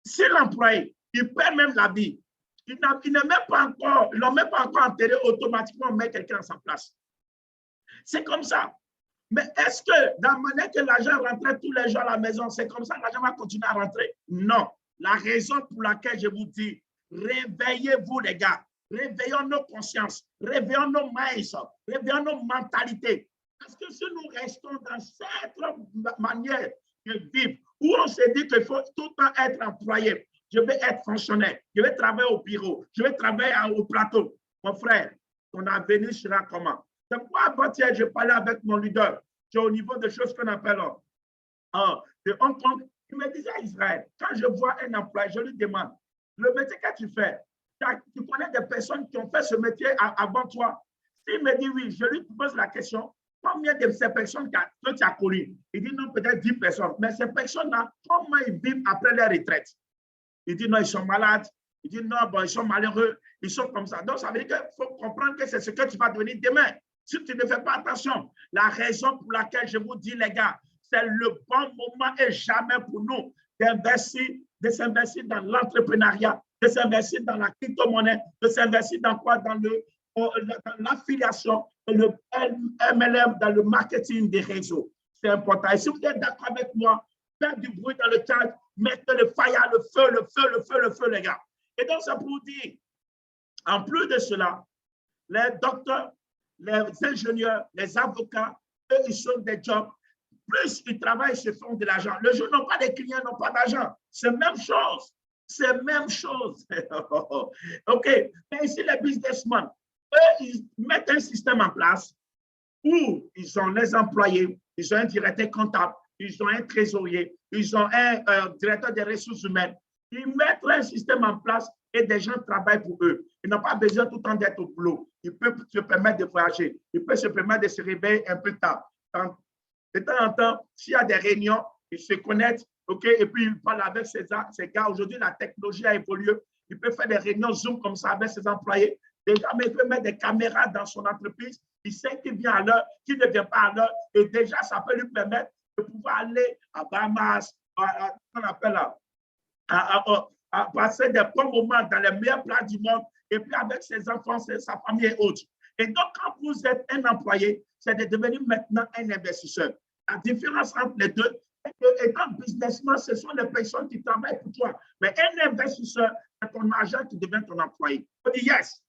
Si l'employé, il perd même la vie, ils n'ont même pas encore enterré, automatiquement, on met quelqu'un à sa place. C'est comme ça. Mais est-ce que dans la manière que l'argent rentrait tous les jours à la maison, c'est comme ça que l'argent va continuer à rentrer? Non. La raison pour laquelle je vous dis, réveillez-vous les gars, réveillons nos consciences, réveillons nos minds, réveillons nos mentalités. Parce que si nous restons dans cette manière de vivre, où on se dit qu'il faut tout le temps être employé, je vais être fonctionnaire, je vais travailler au bureau, je vais travailler au plateau. Mon frère, ton avenir sera comment? C'est pourquoi avant-hier, je parlais avec mon leader. C'est au niveau des choses qu'on appelle de Hong Kong. Il me disait à Israël, quand je vois un employé, je lui demande, le métier que tu fais, tu connais des personnes qui ont fait ce métier avant toi? S'il me dit oui, je lui pose la question, combien de ces personnes que tu as connues? Il dit non, peut-être 10 personnes. Mais ces personnes-là, comment ils vivent après leur retraite? Il dit non, ils sont malades. Il dit non, bon, ils sont malheureux. Ils sont comme ça. Donc, ça veut dire qu'il faut comprendre que c'est ce que tu vas devenir demain. Si tu ne fais pas attention, la raison pour laquelle je vous dis, les gars, c'est le bon moment et jamais pour nous de s'investir dans l'entrepreneuriat, de s'investir dans la crypto-monnaie, de s'investir dans quoi? Dans l'affiliation, le MLM, dans le marketing des réseaux. C'est important. Et si vous êtes d'accord avec moi, faites du bruit dans le chat, mettez le fire, le feu, le feu, le feu, le feu, les gars. Et donc, c'est pour dire, en plus de cela, les docteurs, les ingénieurs, les avocats, eux, ils sont des jobs. Plus ils travaillent, ils se font de l'argent. Le jour n'ont pas de clients, n'ont pas d'argent. C'est la même chose. C'est la même chose. OK. Mais ici, les businessmen, eux, ils mettent un système en place où ils ont les employés, ils ont un directeur comptable, ils ont un trésorier, ils ont un directeur des ressources humaines. Ils mettent un système en place et des gens travaillent pour eux. Ils n'ont pas besoin tout le temps d'être au boulot. Ils peuvent se permettre de voyager. Ils peuvent se permettre de se réveiller un peu tard. De temps en temps, s'il y a des réunions, ils se connectent, OK, et puis ils parlent avec ces gars. Aujourd'hui, la technologie a évolué. Ils peuvent faire des réunions Zoom comme ça avec ses employés. Déjà, mais il peut mettre des caméras dans son entreprise. Il sait qui vient à l'heure, qui ne vient pas à l'heure. Et déjà, ça peut lui permettre de pouvoir aller à Bahamas, on appelle là, à passer des bons moments dans les meilleures places du monde, et puis avec ses enfants, sa famille et autres. Et donc, quand vous êtes un employé, c'est de devenir maintenant un investisseur. La différence entre les deux, étant businessman, ce sont les personnes qui travaillent pour toi. Mais un investisseur, c'est ton agent qui devient ton employé. On dit yes.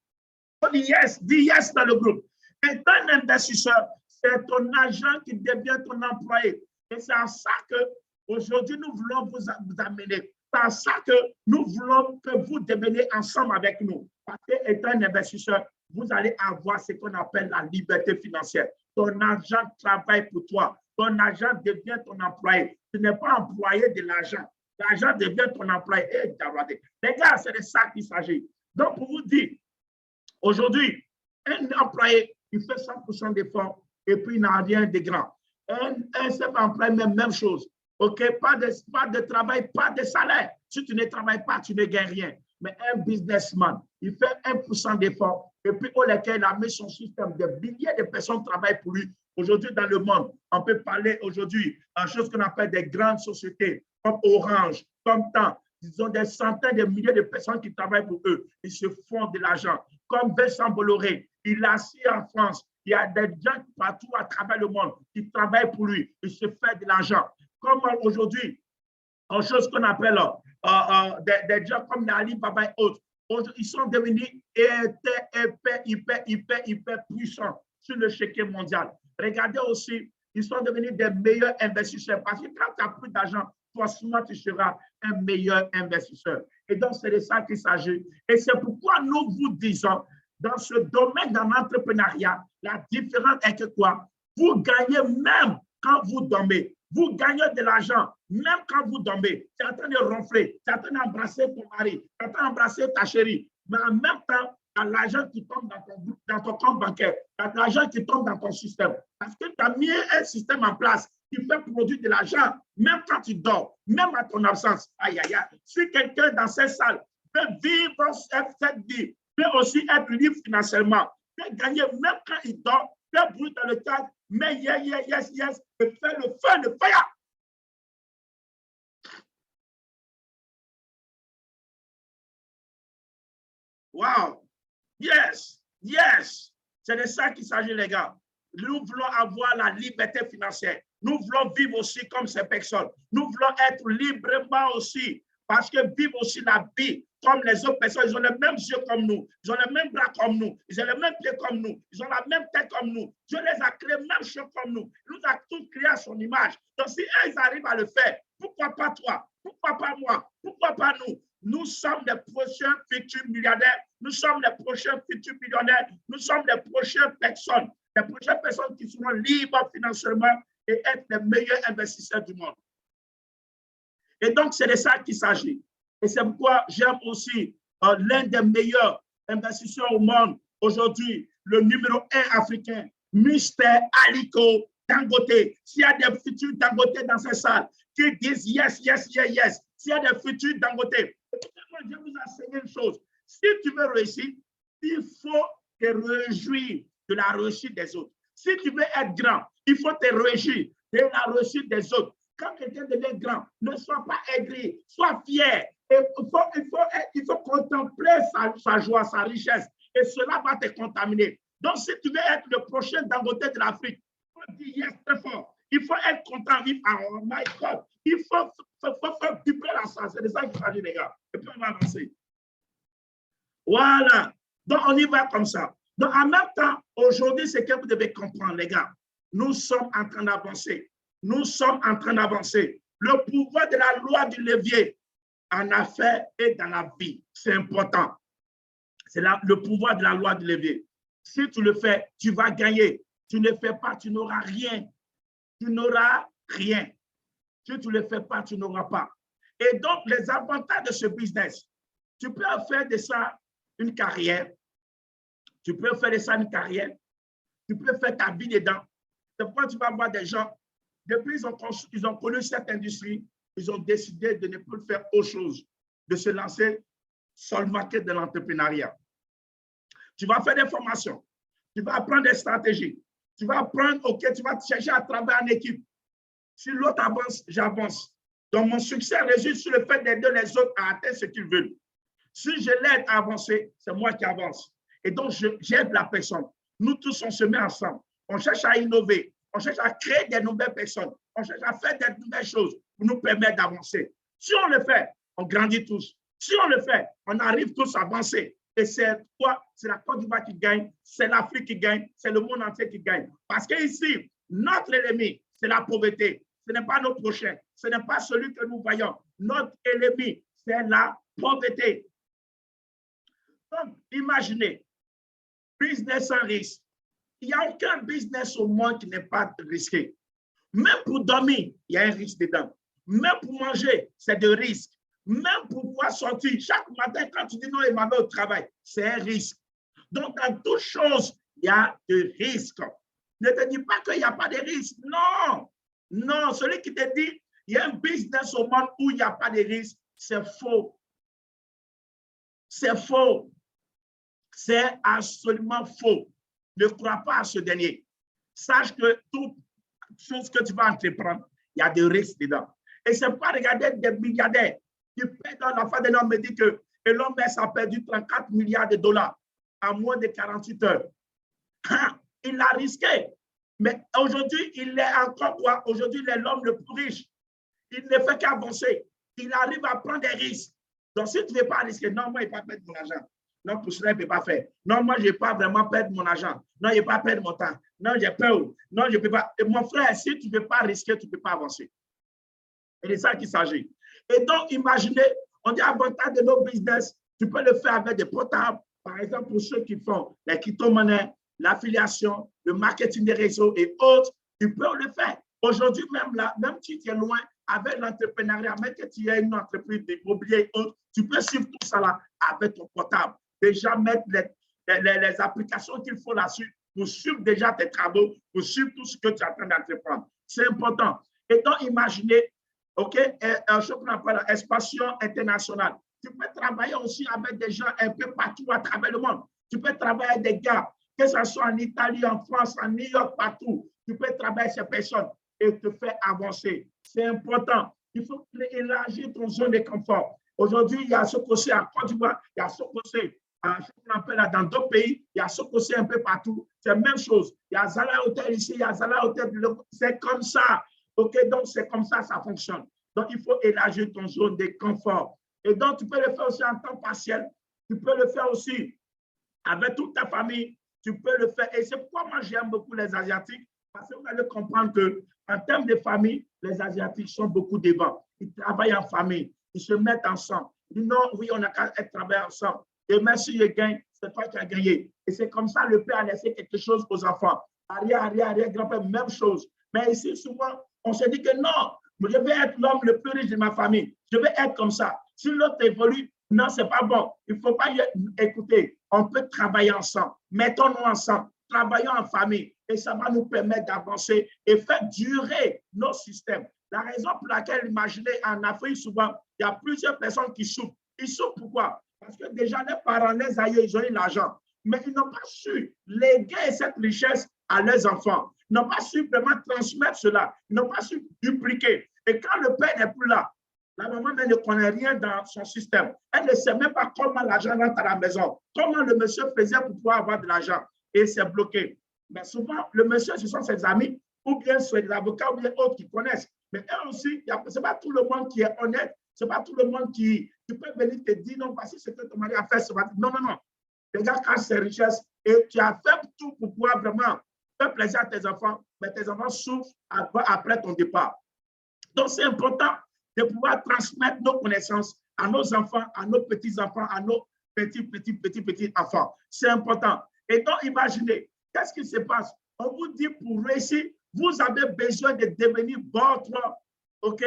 On dit yes. Dis yes dans le groupe. Étant un investisseur, c'est ton agent qui devient ton employé. Et c'est à ça qu'aujourd'hui, nous voulons vous amener. C'est à ça que nous voulons que vous deveniez ensemble avec nous. Parce qu'étant un investisseur, vous allez avoir ce qu'on appelle la liberté financière. Ton agent travaille pour toi. Ton agent devient ton employé. Tu n'es pas employé de l'agent. L'agent devient ton employé. Les gars, c'est de ça qu'il s'agit. Donc, pour vous dire, aujourd'hui, un employé, il fait 100% d'efforts et puis il n'a rien de grand. Un seul employé, même chose. OK, pas de travail, pas de salaire. Si tu ne travailles pas, tu ne gagnes rien. Mais un businessman, il fait 1% d'effort et puis au lequel il a mis son système. Des milliers de personnes travaillent pour lui. Aujourd'hui, dans le monde, on peut parler aujourd'hui en chose qu'on appelle des grandes sociétés comme Orange, comme Tant. Ils ont des centaines de milliers de personnes qui travaillent pour eux. Ils se font de l'argent. Comme Vincent Bolloré, il est assis en France. Il y a des gens partout à travers le monde qui travaillent pour lui. Il se fait de l'argent. Comme aujourd'hui, en chose qu'on appelle des gens comme Nali, Baba et autres, ils sont devenus hyper puissants sur le chéquier mondial. Regardez aussi, ils sont devenus des meilleurs investisseurs parce que quand tu n'as plus d'argent, forcément, tu seras un meilleur investisseur. Et donc, c'est de ça qu'il s'agit. Et c'est pourquoi nous vous disons, dans ce domaine de l'entrepreneuriat, la différence est que quoi? Vous gagnez même quand vous dormez. Vous gagnez de l'argent, même quand vous dormez. Tu es en train de ronfler, tu es en train d'embrasser ton mari, tu es en train d'embrasser ta chérie. Mais en même temps, tu as l'argent qui tombe dans ton compte bancaire, tu as l'argent qui tombe dans ton système. Parce que tu as mis un système en place qui fait produire de l'argent, même quand tu dors, même à ton absence. Aïe, aïe, aïe. Si quelqu'un dans cette salle peut vivre cette vie, peut aussi être libre financièrement, peut gagner même quand il dort, peut brûler dans le cadre, mais yes, et faire le feu de fire. Wow. Yes. C'est de ça qu'il s'agit, les gars. Nous voulons avoir la liberté financière. Nous voulons vivre aussi comme ces personnes. Nous voulons être librement aussi, parce que vivre aussi la vie comme les autres personnes. Ils ont les mêmes yeux comme nous, ils ont les mêmes bras comme nous, ils ont les mêmes pieds comme nous, ils ont la même tête comme nous. Dieu les a créés même choses comme nous. Il nous a tous créés à son image. Donc si eux, ils arrivent à le faire, pourquoi pas toi? Pourquoi pas moi? Pourquoi pas nous? Nous sommes les prochains futurs milliardaires. Nous sommes les prochains futurs millionnaires. Nous sommes les prochaines personnes qui seront libres financièrement et être les meilleurs investisseurs du monde. Et donc, c'est de ça qu'il s'agit. Et c'est pourquoi j'aime aussi l'un des meilleurs investisseurs au monde aujourd'hui, le numéro 1 africain, Mr. Aliko Dangote. S'il y a des futurs Dangote dans cette salle qui disent yes. S'il y a des futurs Dangote, je vais vous enseigner une chose. Si tu veux réussir, il faut te réjouir de la réussite des autres. Si tu veux être grand, il faut te réjouir de la réussite des autres. Quand quelqu'un devient grand, ne sois pas aigri, sois fier. Et il faut contempler sa joie, sa richesse. Et cela va te contaminer. Donc, si tu veux être le prochain Dangote de l'Afrique, il faut dire yes très fort. Il faut être content, vivre oh my God. Il faut faire vibrer la salle. C'est de ça qu'il s'agit, les gars. Et puis, on va avancer. Voilà. Donc, on y va comme ça. Donc, en même temps, aujourd'hui, c'est que vous devez comprendre, les gars. Nous sommes en train d'avancer. Nous sommes en train d'avancer. Le pouvoir de la loi du levier en affaires et dans la vie, c'est important. C'est le pouvoir de la loi du levier. Si tu le fais, tu vas gagner. Tu ne le fais pas, tu n'auras rien. Tu n'auras rien. Si tu ne le fais pas, tu n'auras pas. Et donc, les avantages de ce business, tu peux faire de ça une carrière. Tu peux faire de ça une carrière. Tu peux faire ta vie dedans. C'est pourquoi tu vas voir des gens, depuis ils ont connu cette industrie, ils ont décidé de ne plus faire autre chose, de se lancer sur le marché de l'entrepreneuriat. Tu vas faire des formations, tu vas apprendre des stratégies, tu vas apprendre, OK, tu vas chercher à travailler en équipe. Si l'autre avance, j'avance. Donc, mon succès réside sur le fait d'aider les autres à atteindre ce qu'ils veulent. Si je l'aide à avancer, c'est moi qui avance. Et donc, j'aide la personne. Nous tous, on se met ensemble. On cherche à innover. On cherche à créer des nouvelles personnes. On cherche à faire des nouvelles choses pour nous permettre d'avancer. Si on le fait, on grandit tous. Si on le fait, on arrive tous à avancer. Et c'est quoi? C'est la Côte d'Ivoire qui gagne, c'est l'Afrique qui gagne, c'est le monde entier qui gagne. Parce qu'ici, notre ennemi, c'est la pauvreté. Ce n'est pas notre prochain. Ce n'est pas celui que nous voyons. Notre ennemi, c'est la pauvreté. Donc, imaginez, business sans risque. Il n'y a aucun business au monde qui n'est pas risqué. Même pour dormir, il y a un risque dedans. Même pour manger, c'est de risque. Même pour pouvoir sortir, chaque matin, quand tu dis non, il m'a mis au travail, c'est un risque. Donc, dans toutes choses, il y a de risques. Ne te dis pas qu'il n'y a pas de risque. Non, non, celui qui te dit, il y a un business au monde où il n'y a pas de risque, c'est faux. C'est faux. C'est absolument faux. Ne crois pas à ce dernier. Sache que toute chose que tu vas entreprendre, il y a des risques dedans. Et c'est pas regarder des milliardaires qui paient dans la fin de l'homme me dit que Elon Musk a perdu 34 milliards de dollars en moins de 48 heures. Il a risqué. Mais aujourd'hui, il est encore quoi? Aujourd'hui, il est l'homme le plus riche. Il ne fait qu'avancer. Il arrive à prendre des risques. Donc, si tu ne veux pas risquer, non, moi, je ne vais pas perdre mon argent. Non, pour cela, je ne peux pas faire. Non, moi, je ne vais pas vraiment perdre mon argent. Non, je ne vais pas perdre mon temps. Non, j'ai peur. Non, je ne peux pas. Et mon frère, si tu ne veux pas risquer, tu ne peux pas avancer. Et c'est ça qu'il s'agit. Et donc, imaginez, on dit avantage de nos business, tu peux le faire avec des portables. Par exemple, pour ceux qui font les crypto-monnaies, l'affiliation, le marketing des réseaux et autres, tu peux le faire. Aujourd'hui, même là, même si tu es loin, avec l'entrepreneuriat, même que tu aies une entreprise d'immobilier et autres, tu peux suivre tout ça là avec ton portable. Déjà mettre les applications qu'il faut là-dessus pour suivre déjà tes travaux, pour suivre tout ce que tu es en train d'entreprendre. C'est important. Et donc, imaginez, OK, je qu'on appelle expansion internationale. Tu peux travailler aussi avec des gens un peu partout à travers le monde. Tu peux travailler avec des gars, que ce soit en Italie, en France, en New York, partout. Tu peux travailler avec ces personnes et te faire avancer. C'est important. Il faut élargir ton zone de confort. Aujourd'hui, il y a ce côté à Côte d'Ivoire, il y a ce côté dans d'autres pays, il y a ce côté un peu partout. C'est la même chose. Il y a Zala Hotel ici, il y a Zala Hotel. C'est comme ça. OK, donc c'est comme ça, ça fonctionne. Donc, il faut élargir ton zone de confort. Et donc, tu peux le faire aussi en temps partiel. Tu peux le faire aussi avec toute ta famille. Tu peux le faire. Et c'est pourquoi moi, j'aime beaucoup les Asiatiques. Parce que vous allez comprendre qu'en termes de famille, les Asiatiques sont beaucoup devant. Ils travaillent en famille. Ils se mettent ensemble. Ils disent non, oui, on a qu'à travailler ensemble. Et même si je gagne, c'est toi qui as gagné. Et c'est comme ça, le père a laissé quelque chose aux enfants. Arrière, grand-père, même chose. Mais ici, souvent, on se dit que non, je vais être l'homme le plus riche de ma famille. Je vais être comme ça. Si l'autre évolue, non, ce n'est pas bon. Il ne faut pas écouter. On peut travailler ensemble. Mettons-nous ensemble. Travaillons en famille. Et ça va nous permettre d'avancer et faire durer nos systèmes. La raison pour laquelle, imaginez, en Afrique, souvent, il y a plusieurs personnes qui souffrent. Ils souffrent pourquoi? Parce que déjà, les parents, les aïeux, ils ont eu l'argent. Mais ils n'ont pas su léguer cette richesse à leurs enfants. Ils n'ont pas su vraiment transmettre cela. Ils n'ont pas su dupliquer. Et quand le père n'est plus là, la maman ne connaît rien dans son système. Elle ne sait même pas comment l'argent rentre à la maison. Comment le monsieur faisait pour pouvoir avoir de l'argent. Et c'est bloqué. Mais souvent, le monsieur, ce sont ses amis, ou bien ses avocats, ou bien autres qui connaissent. Mais eux aussi, ce n'est pas tout le monde qui est honnête. Ce n'est pas tout le monde qui peut venir te dire, non, voici ce que ton mari a fait. Non, non, non. Les gars cachent ses richesses et tu as fait tout pour pouvoir vraiment faire plaisir à tes enfants, mais tes enfants souffrent après ton départ. Donc, c'est important de pouvoir transmettre nos connaissances à nos enfants, à nos petits-enfants, à nos petits enfants. C'est important. Et donc, imaginez, qu'est-ce qui se passe? On vous dit pour réussir, vous avez besoin de devenir votre, OK?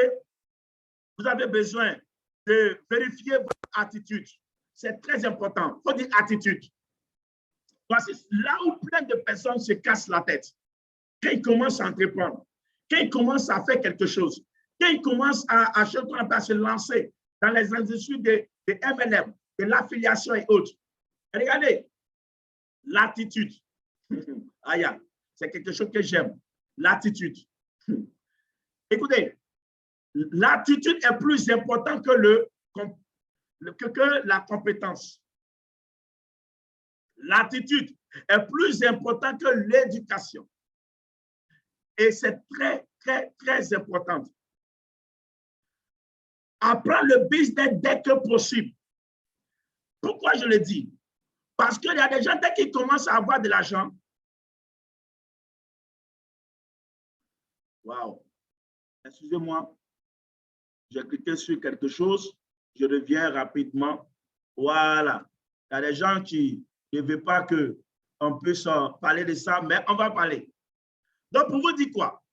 Vous avez besoin de vérifier votre attitude. C'est très important. Il faut dire attitude. Voici là où plein de personnes se cassent la tête. Quand ils commencent à entreprendre, quand ils commencent à faire quelque chose, quand ils commencent à se lancer dans les industries de MLM, de l'affiliation et autres. Regardez, l'attitude. C'est quelque chose que j'aime. L'attitude. Écoutez, l'attitude est plus importante que la compétence. L'attitude est plus importante que l'éducation. Et c'est très, très, très important. Apprends le business dès que possible. Pourquoi je le dis? Parce qu'il y a des gens, dès qu'ils commencent à avoir de l'argent, waouh, excusez-moi, j'ai cliqué sur quelque chose, je reviens rapidement. Voilà. Il y a des gens qui ne veulent pas qu'on puisse parler de ça, mais on va parler. Donc, pour vous dire quoi?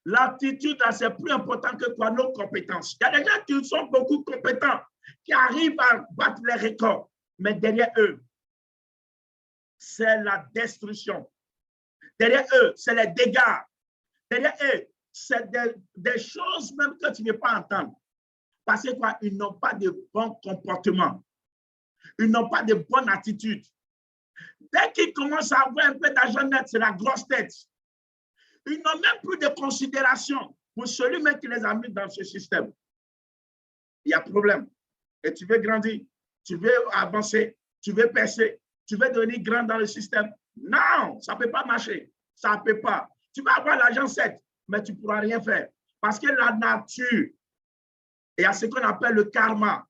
L'attitude, c'est plus important que quoi, nos compétences. Il y a des gens qui sont beaucoup compétents, qui arrivent à battre les records, mais derrière eux, c'est la destruction. Derrière eux, c'est les dégâts. Derrière eux, c'est des choses même que tu ne peux pas entendre. Parce que quoi? Ils n'ont pas de bon comportement. Ils n'ont pas de bonne attitude. Dès qu'ils commencent à avoir un peu d'argent net, c'est la grosse tête. Ils n'ont même plus de considération pour celui même qui les a mis dans ce système. Il y a problème. Et tu veux grandir, tu veux avancer, tu veux percer, tu veux devenir grand dans le système. Non, ça ne peut pas marcher. Ça ne peut pas. Tu vas avoir l'argent 7, mais tu ne pourras rien faire. Parce que la nature, il y a ce qu'on appelle le karma.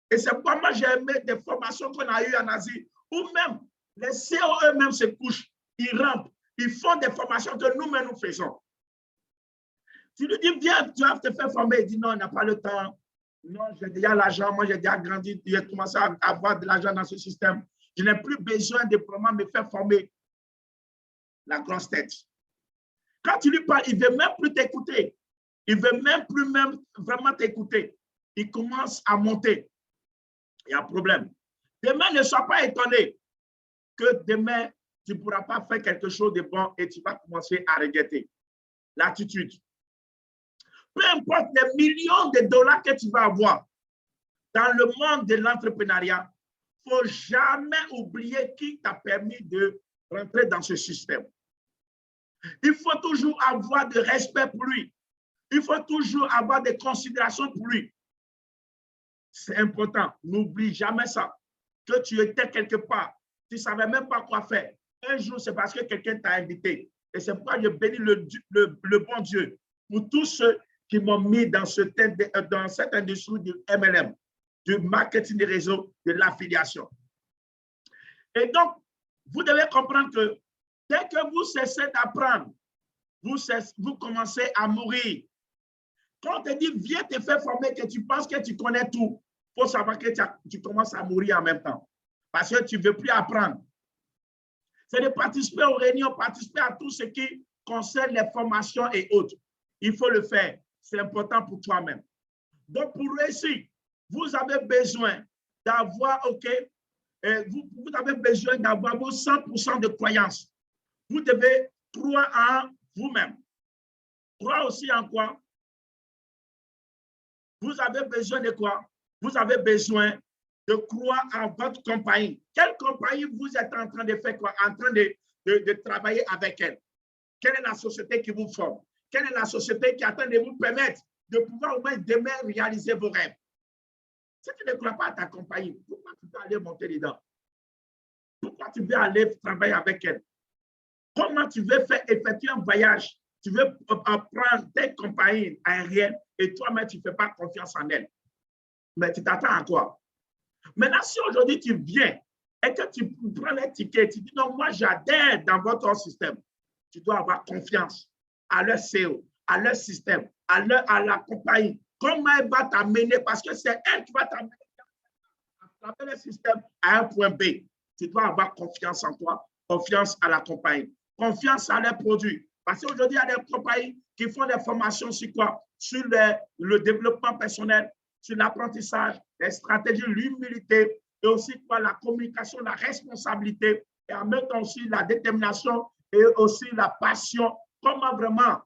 Et c'est pourquoi moi j'ai aimé des formations qu'on a eues en Asie, où même les CEO eux-mêmes se couchent, ils rampent, ils font des formations que nous-mêmes nous faisons. Tu lui dis, viens, tu vas te faire former. Il dit, non, il n'a pas le temps. Non, j'ai déjà l'argent, moi j'ai déjà grandi, j'ai commencé à avoir de l'argent dans ce système. Je n'ai plus besoin de vraiment me faire former. La grosse tête. Quand tu lui parles, il ne veut même plus t'écouter. Il ne veut même plus vraiment t'écouter. Il commence à monter. Il y a un problème. Demain, ne sois pas étonné que demain, tu ne pourras pas faire quelque chose de bon et tu vas commencer à regretter. L'attitude. Peu importe les millions de dollars que tu vas avoir dans le monde de l'entrepreneuriat, il ne faut jamais oublier qui t'a permis de rentrer dans ce système. Il faut toujours avoir de respect pour lui. Il faut toujours avoir des considérations pour lui. C'est important. N'oublie jamais ça. Que tu étais quelque part, tu ne savais même pas quoi faire. Un jour, c'est parce que quelqu'un t'a invité. Et c'est pourquoi je bénis le bon Dieu pour tous ceux qui m'ont mis dans cette industrie du MLM, du marketing des réseaux, de l'affiliation. Et donc, vous devez comprendre que dès que vous cessez d'apprendre, vous commencez à mourir. Quand on te dit, viens te faire former, que tu penses que tu connais tout, il faut savoir que tu commences à mourir en même temps. Parce que tu ne veux plus apprendre. C'est de participer aux réunions, participer à tout ce qui concerne les formations et autres. Il faut le faire. C'est important pour toi-même. Donc, pour réussir, vous avez besoin d'avoir, vous avez besoin d'avoir vos 100% de croyance. Vous devez croire en vous-même. Croire aussi en quoi? Vous avez besoin de quoi? Vous avez besoin de croire en votre compagnie. Quelle compagnie vous êtes en train de faire quoi? En train de travailler avec elle? Quelle est la société qui vous forme? Quelle est la société qui est en train de vous permettre de pouvoir au moins demain réaliser vos rêves? Si tu ne crois pas à ta compagnie, pourquoi tu veux aller monter dedans? Pourquoi tu veux aller travailler avec elle? Comment tu veux faire effectuer un voyage? Tu veux prendre tes compagnies aériennes et toi-même, tu ne fais pas confiance en elles. Mais tu t'attends à quoi? Maintenant, si aujourd'hui tu viens et que tu prends les tickets, tu dis non, moi j'adhère dans votre système, tu dois avoir confiance à leur CEO, à leur système, à la compagnie. Comment elle va t'amener? Parce que c'est elle qui va t'amener à travers le système à un point B. Tu dois avoir confiance en toi, confiance à la compagnie, confiance à leurs produits. Parce qu'aujourd'hui, il y a des compagnies qui font des formations sur quoi? Sur le développement personnel, sur l'apprentissage, les stratégies, l'humilité, et aussi quoi, la communication, la responsabilité, et en même temps aussi la détermination et aussi la passion. Comment vraiment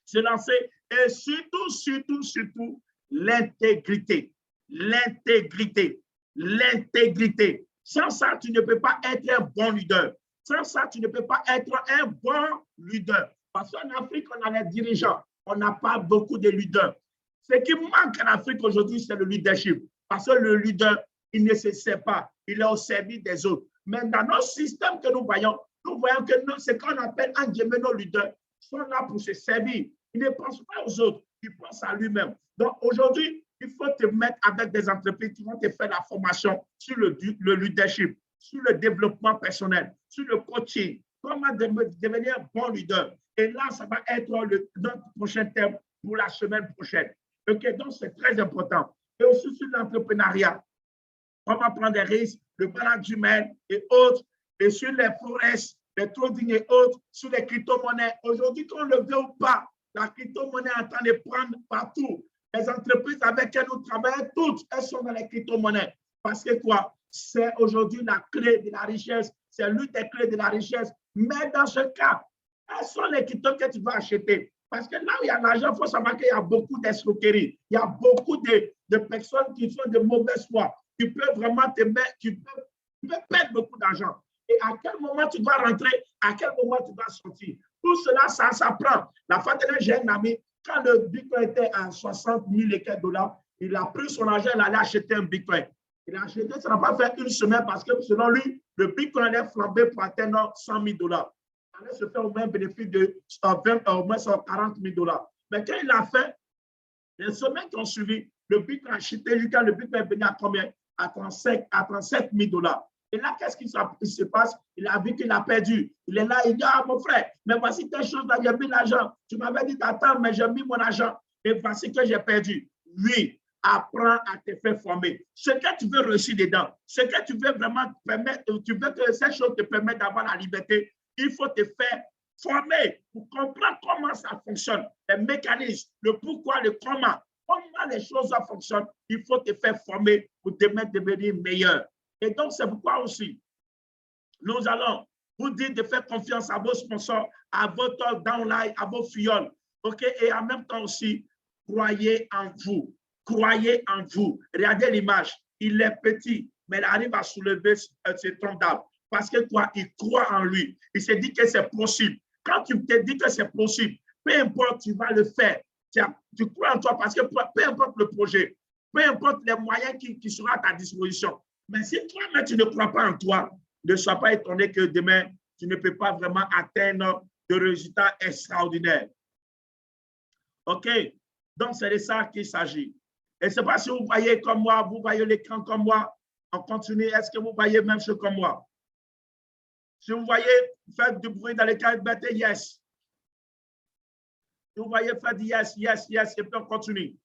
se lancer et surtout, l'intégrité. L'intégrité. L'intégrité. Sans ça, tu ne peux pas être un bon leader. Sans ça, tu ne peux pas être un bon leader. Parce qu'en Afrique, on a les dirigeants. On n'a pas beaucoup de leaders. Ce qui manque en Afrique aujourd'hui, c'est le leadership. Parce que le leader, il ne se sert pas. Il est au service des autres. Mais dans nos systèmes que nous voyons que ce qu'on appelle en Guillemets nos leaders sont là pour se servir. Ils ne pensent pas aux autres, ils pensent à lui-même. Donc aujourd'hui, il faut te mettre avec des entreprises qui vont te faire la formation sur le leadership, sur le développement personnel, sur le coaching, comment devenir un bon leader. Et là, ça va être notre prochain thème pour la semaine prochaine. OK, donc c'est très important. Et aussi sur l'entrepreneuriat, comment prendre des risques, le balance humain et autres, et sur les forex, les trading et autres, sur les crypto-monnaies. Aujourd'hui, qu'on le veut ou pas, la crypto-monnaie est en train de prendre partout. Les entreprises avec lesquelles nous travaillons, toutes, elles sont dans les crypto-monnaies. Parce que quoi? C'est aujourd'hui la clé de la richesse. C'est l'une des clés de la richesse. Mais dans ce cas, quelles sont les cryptos que tu vas acheter? Parce que là où il y a l'argent, il faut savoir qu'il y a beaucoup d'escroqueries. Il y a beaucoup de personnes qui font de mauvaises foi. Tu peux vraiment te mettre, tu peux perdre beaucoup d'argent. Et à quel moment tu dois rentrer, à quel moment tu dois sortir. Tout cela, ça prend. La fois dernière, j'ai un ami, quand le Bitcoin était à 60 000 et quelques dollars, il a pris son argent, il allait acheter un Bitcoin. Il a acheté, ça n'a pas fait une semaine parce que selon lui, le Bitcoin allait flamber pour atteindre 100 000 dollars. Il allait se faire au moins un bénéfice de au moins 40 000 dollars. Mais quand il a fait, les semaines qui ont suivi, le Bitcoin a chuté jusqu'à le Bitcoin est venu à combien? À 37 000 dollars. Et là, qu'est-ce qui se passe? Il a vu qu'il a perdu. Il est là, il dit, ah, mon frère, mais voici telle chose, là, j'ai mis l'argent. Tu m'avais dit d'attendre, mais j'ai mis mon argent. Et voici que j'ai perdu. Oui, apprends à te faire former. Ce que tu veux réussir dedans, ce que tu veux vraiment permettre, tu veux que cette chose te permette d'avoir la liberté, il faut te faire former pour comprendre comment ça fonctionne, les mécanismes, le pourquoi, le comment les choses fonctionnent. Il faut te faire former pour te mettre devenir meilleur. Et donc, c'est pourquoi aussi, nous allons vous dire de faire confiance à vos sponsors, à votre downline, à vos fioles. OK? Et en même temps aussi, croyez en vous. Croyez en vous. Regardez l'image. Il est petit, mais il arrive à soulever ce tronc d'arbre. Parce que toi, il croit en lui. Il se dit que c'est possible. Quand tu te dis que c'est possible, peu importe, tu vas le faire. Tu crois en toi parce que peu importe le projet, peu importe les moyens qui seront à ta disposition. Mais si toi-même, tu ne crois pas en toi, ne sois pas étonné que demain, tu ne peux pas vraiment atteindre de résultats extraordinaires. OK? Donc, c'est de ça qu'il s'agit. Et ce n'est pas si vous voyez comme moi, vous voyez l'écran comme moi, on continue. Est-ce que vous voyez même chose comme moi? Si vous voyez, faites du bruit dans les cartes, mettez yes. Si vous voyez, faites yes, yes, yes, et puis on continue.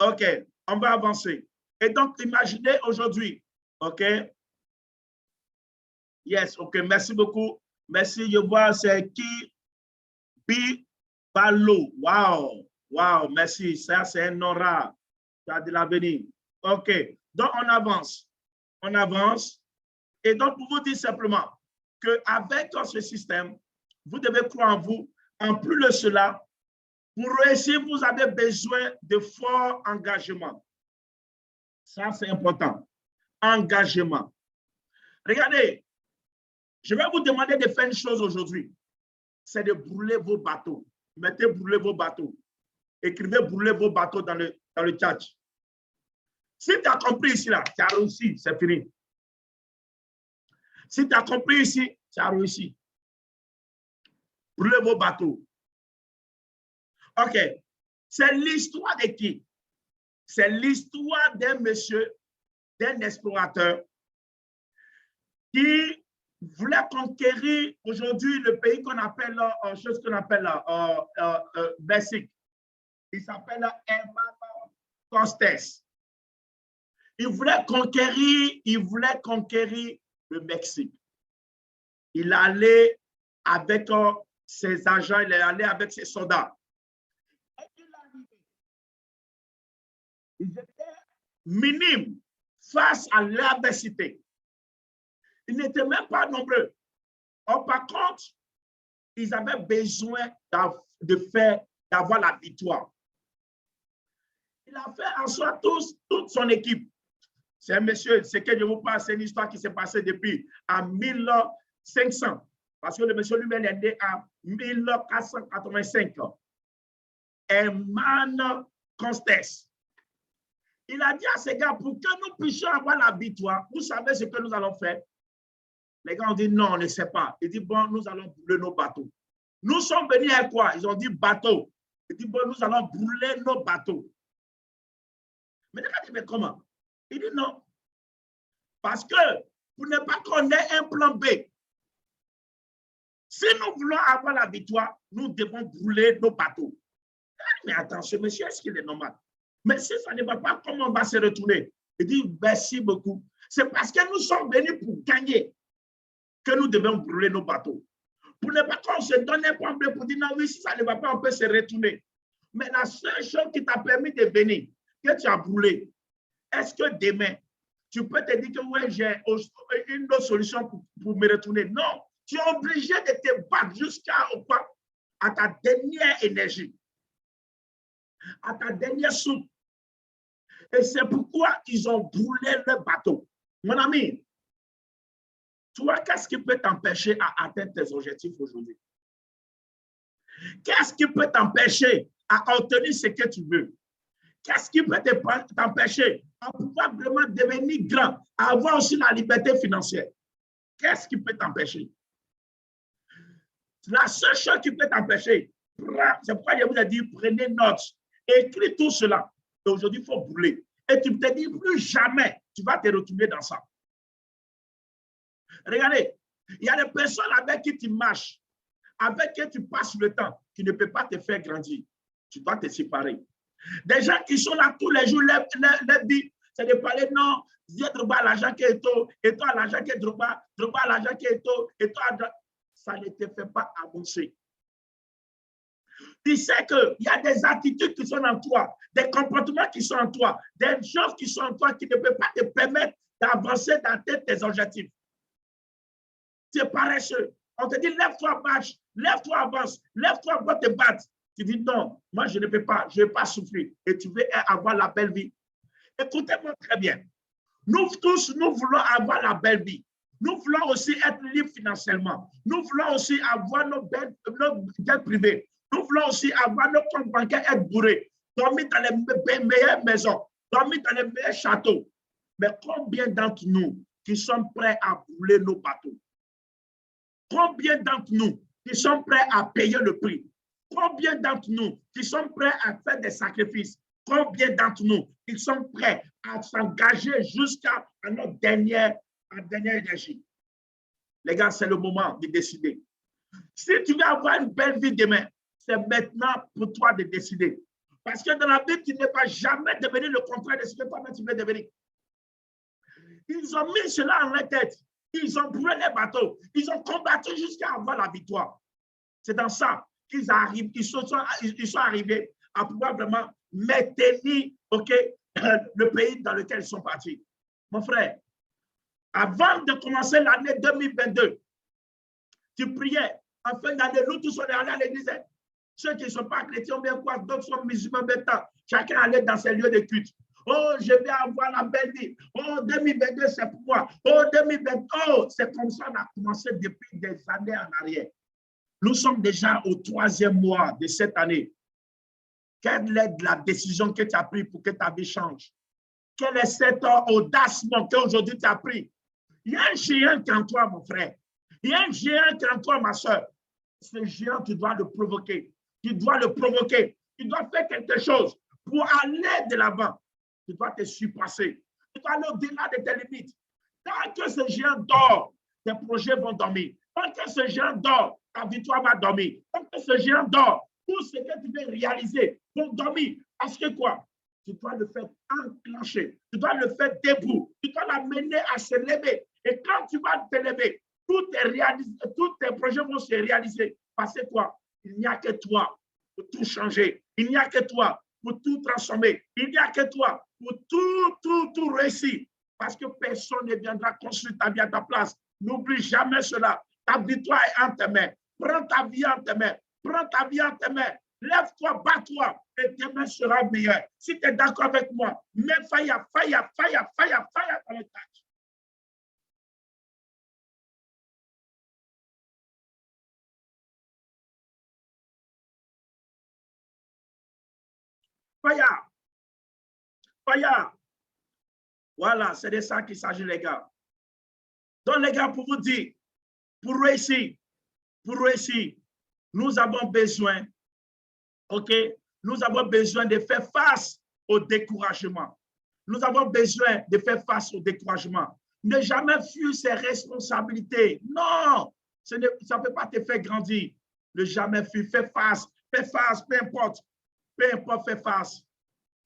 OK, on va avancer. Et donc, imaginez aujourd'hui, OK? Yes, OK, merci beaucoup. Merci, je vois, c'est qui? Balo. Wow, wow, merci. Ça, c'est un nom rare. Ça a de l'avenir. OK, donc on avance. On avance. Et donc, pour vous dire simplement qu'avec ce système, vous devez croire en vous. En plus de cela, pour réussir, vous avez besoin de fort engagement. Ça, c'est important. Engagement. Regardez, je vais vous demander de faire une chose aujourd'hui. C'est de brûler vos bateaux. Mettez brûler vos bateaux. Écrivez brûler vos bateaux dans le chat. Si tu as compris ici, là, tu as réussi, c'est fini. Si tu as compris ici, tu as réussi. Brûlez vos bateaux. OK. C'est l'histoire de qui? C'est l'histoire d'un monsieur, d'un explorateur qui voulait conquérir aujourd'hui le pays qu'on appelle, chose qu'on appelle Mexique. Il s'appelle Hermano Costes. Il voulait conquérir le Mexique. Il allait avec ses agents, il est allé avec ses soldats. Ils étaient minimes face à l'adversité. Ils n'étaient même pas nombreux. Or, par contre, ils avaient besoin d'avoir la victoire. Il a fait en soi toute son équipe. C'est un monsieur, c'est que je vous parle, c'est une histoire qui s'est passée depuis en 1500. Parce que le monsieur lui-même est né en 1485. Hermano Costes. Il a dit à ces gars, pour que nous puissions avoir la victoire, vous savez ce que nous allons faire? Les gars ont dit non, on ne sait pas. Il dit bon, nous allons brûler nos bateaux. Nous sommes venus à quoi? Ils ont dit bateau. Il dit bon, nous allons brûler nos bateaux. Mais les gars disent mais comment? Il dit non. Parce que pour ne pas qu'on ait un plan B, si nous voulons avoir la victoire, nous devons brûler nos bateaux. Mais attends, ce monsieur, est-ce qu'il est normal? Mais si ça ne va pas, comment on va se retourner? Il dit merci beaucoup. C'est parce que nous sommes venus pour gagner que nous devons brûler nos bateaux. Pour ne pas qu'on se donne un plan B pour dire non, oui, si ça ne va pas, on peut se retourner. Mais la seule chose qui t'a permis de venir, que tu as brûlé, est-ce que demain, tu peux te dire que ouais, j'ai une autre solution pour me retourner? Non, Tu es obligé de te battre jusqu'à à ta dernière énergie, à ta dernière soupe. Et c'est pourquoi ils ont brûlé le bateau. Mon ami, toi, qu'est-ce qui peut t'empêcher à atteindre tes objectifs aujourd'hui? Qu'est-ce qui peut t'empêcher à obtenir ce que tu veux? Qu'est-ce qui peut t'empêcher à pouvoir vraiment devenir grand, à avoir aussi la liberté financière? Qu'est-ce qui peut t'empêcher? La seule chose qui peut t'empêcher, c'est pourquoi je vous ai dit, prenez note, écris tout cela. Et aujourd'hui, il faut brûler. Et tu te dis, plus jamais tu vas te retrouver dans ça. Regardez, il y a des personnes avec qui tu marches, avec qui tu passes le temps, qui ne peuvent pas te faire grandir. Tu dois te séparer. Des gens qui sont là tous les jours, leur vie, c'est de parler, non, Dieu Drogba à l'argent qui est tôt, et toi à l'argent qui est Drogba à l'argent qui est tôt, et toi ça ne te fait pas avancer. Tu sais qu'il y a des attitudes qui sont en toi, des comportements qui sont en toi, des choses qui sont en toi qui ne peuvent pas te permettre d'avancer dans tes objectifs. Tu es paresseux. On te dit, lève-toi, marche, lève-toi, avance, lève-toi, va te battre. Tu dis, non, moi, je ne peux pas, je ne vais pas souffrir. Et tu veux avoir la belle vie. Écoutez-moi très bien. Nous tous, nous voulons avoir la belle vie. Nous voulons aussi être libres financièrement. Nous voulons aussi avoir nos biens privés. Nous voulons aussi avoir nos comptes bancaires être bourrés. Dormir dans les meilleures maisons. Dormir dans les meilleurs châteaux. Mais combien d'entre nous qui sommes prêts à brûler nos bateaux? Combien d'entre nous qui sont prêts à payer le prix? Combien d'entre nous qui sont prêts à faire des sacrifices? Combien d'entre nous qui sont prêts à s'engager jusqu'à notre dernière énergie? Les gars, c'est le moment de décider. Si tu veux avoir une belle vie demain, c'est maintenant pour toi de décider. Parce que dans la vie, tu ne vas jamais devenir le contraire de ce que toi-même tu veux devenir. Ils ont mis cela en leur tête. Ils ont brûlé les bateaux. Ils ont combattu jusqu'à avoir la victoire. C'est dans ça qu'ils arrivent, ils sont arrivés à pouvoir vraiment maintenir le pays dans lequel ils sont partis. Mon frère, avant de commencer l'année 2022, tu priais. En fin d'année, nous tous, on est allés à l'église. Ceux qui ne sont pas chrétiens, bien quoi, d'autres sont musulmans, bien temps. Chacun allait dans ses lieux de culte. Oh, je vais avoir la belle vie. Oh, 2022, c'est pour moi. Oh, 2022, oh, c'est comme ça qu'on a commencé depuis des années en arrière. Nous sommes déjà au 3e mois de cette année. Quelle est la décision que tu as prise pour que ta vie change? Quelle est cette audace qu'aujourd'hui tu as pris? Il y a un géant qui est en toi, mon frère. Il y a un géant qui est en toi, ma soeur. Ce géant, tu dois le provoquer. Tu dois le provoquer. Tu dois faire quelque chose pour aller de l'avant. Tu dois te surpasser. Tu dois aller au-delà de tes limites. Tant que ce géant dort, tes projets vont dormir. Tant que ce géant dort, ta victoire va dormir. Tant que ce géant dort, tout ce que tu veux réaliser va dormir. Parce que quoi? Tu dois le faire enclencher. Tu dois le faire debout. Tu dois l'amener à se lever. Et quand tu vas te lever, tous tes projets vont se réaliser. Parce que quoi? Il n'y a que toi pour tout changer. Il n'y a que toi pour tout transformer. Il n'y a que toi pour tout réussir. Parce que personne ne viendra construire ta vie à ta place. N'oublie jamais cela. Ta victoire est en tes mains. Prends ta vie en tes mains. Prends ta vie en tes mains. Lève-toi, bats-toi et demain sera meilleur. Si tu es d'accord avec moi, mets fire dans le tâche. Fire. Voilà, c'est de ça qu'il s'agit, les gars. Donc, les gars, pour vous dire, pour réussir, nous avons besoin, nous avons besoin de faire face au découragement. Nous avons besoin de faire face au découragement. Ne jamais fuir ses responsabilités. Non, ça ne peut pas te faire grandir. Ne jamais fuir, fais face, peu importe, fais face.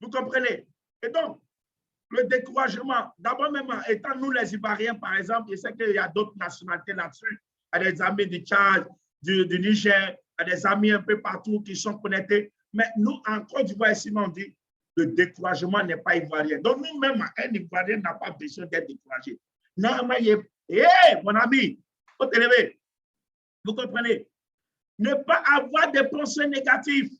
Vous comprenez? Et donc, le découragement, d'abord même, étant nous les Ivoiriens, par exemple, je sais qu'il y a d'autres nationalités là-dessus, il y a des amis du Tchad, du Niger, il y a des amis un peu partout qui sont connectés. Mais nous, en Côte d'Ivoire, ici, on dit, le découragement n'est pas ivoirien. Donc, nous-mêmes, un Ivoirien n'a pas besoin d'être découragé. Non, mais, mon ami, il faut te lever. Vous comprenez? Ne pas avoir des pensées négatives.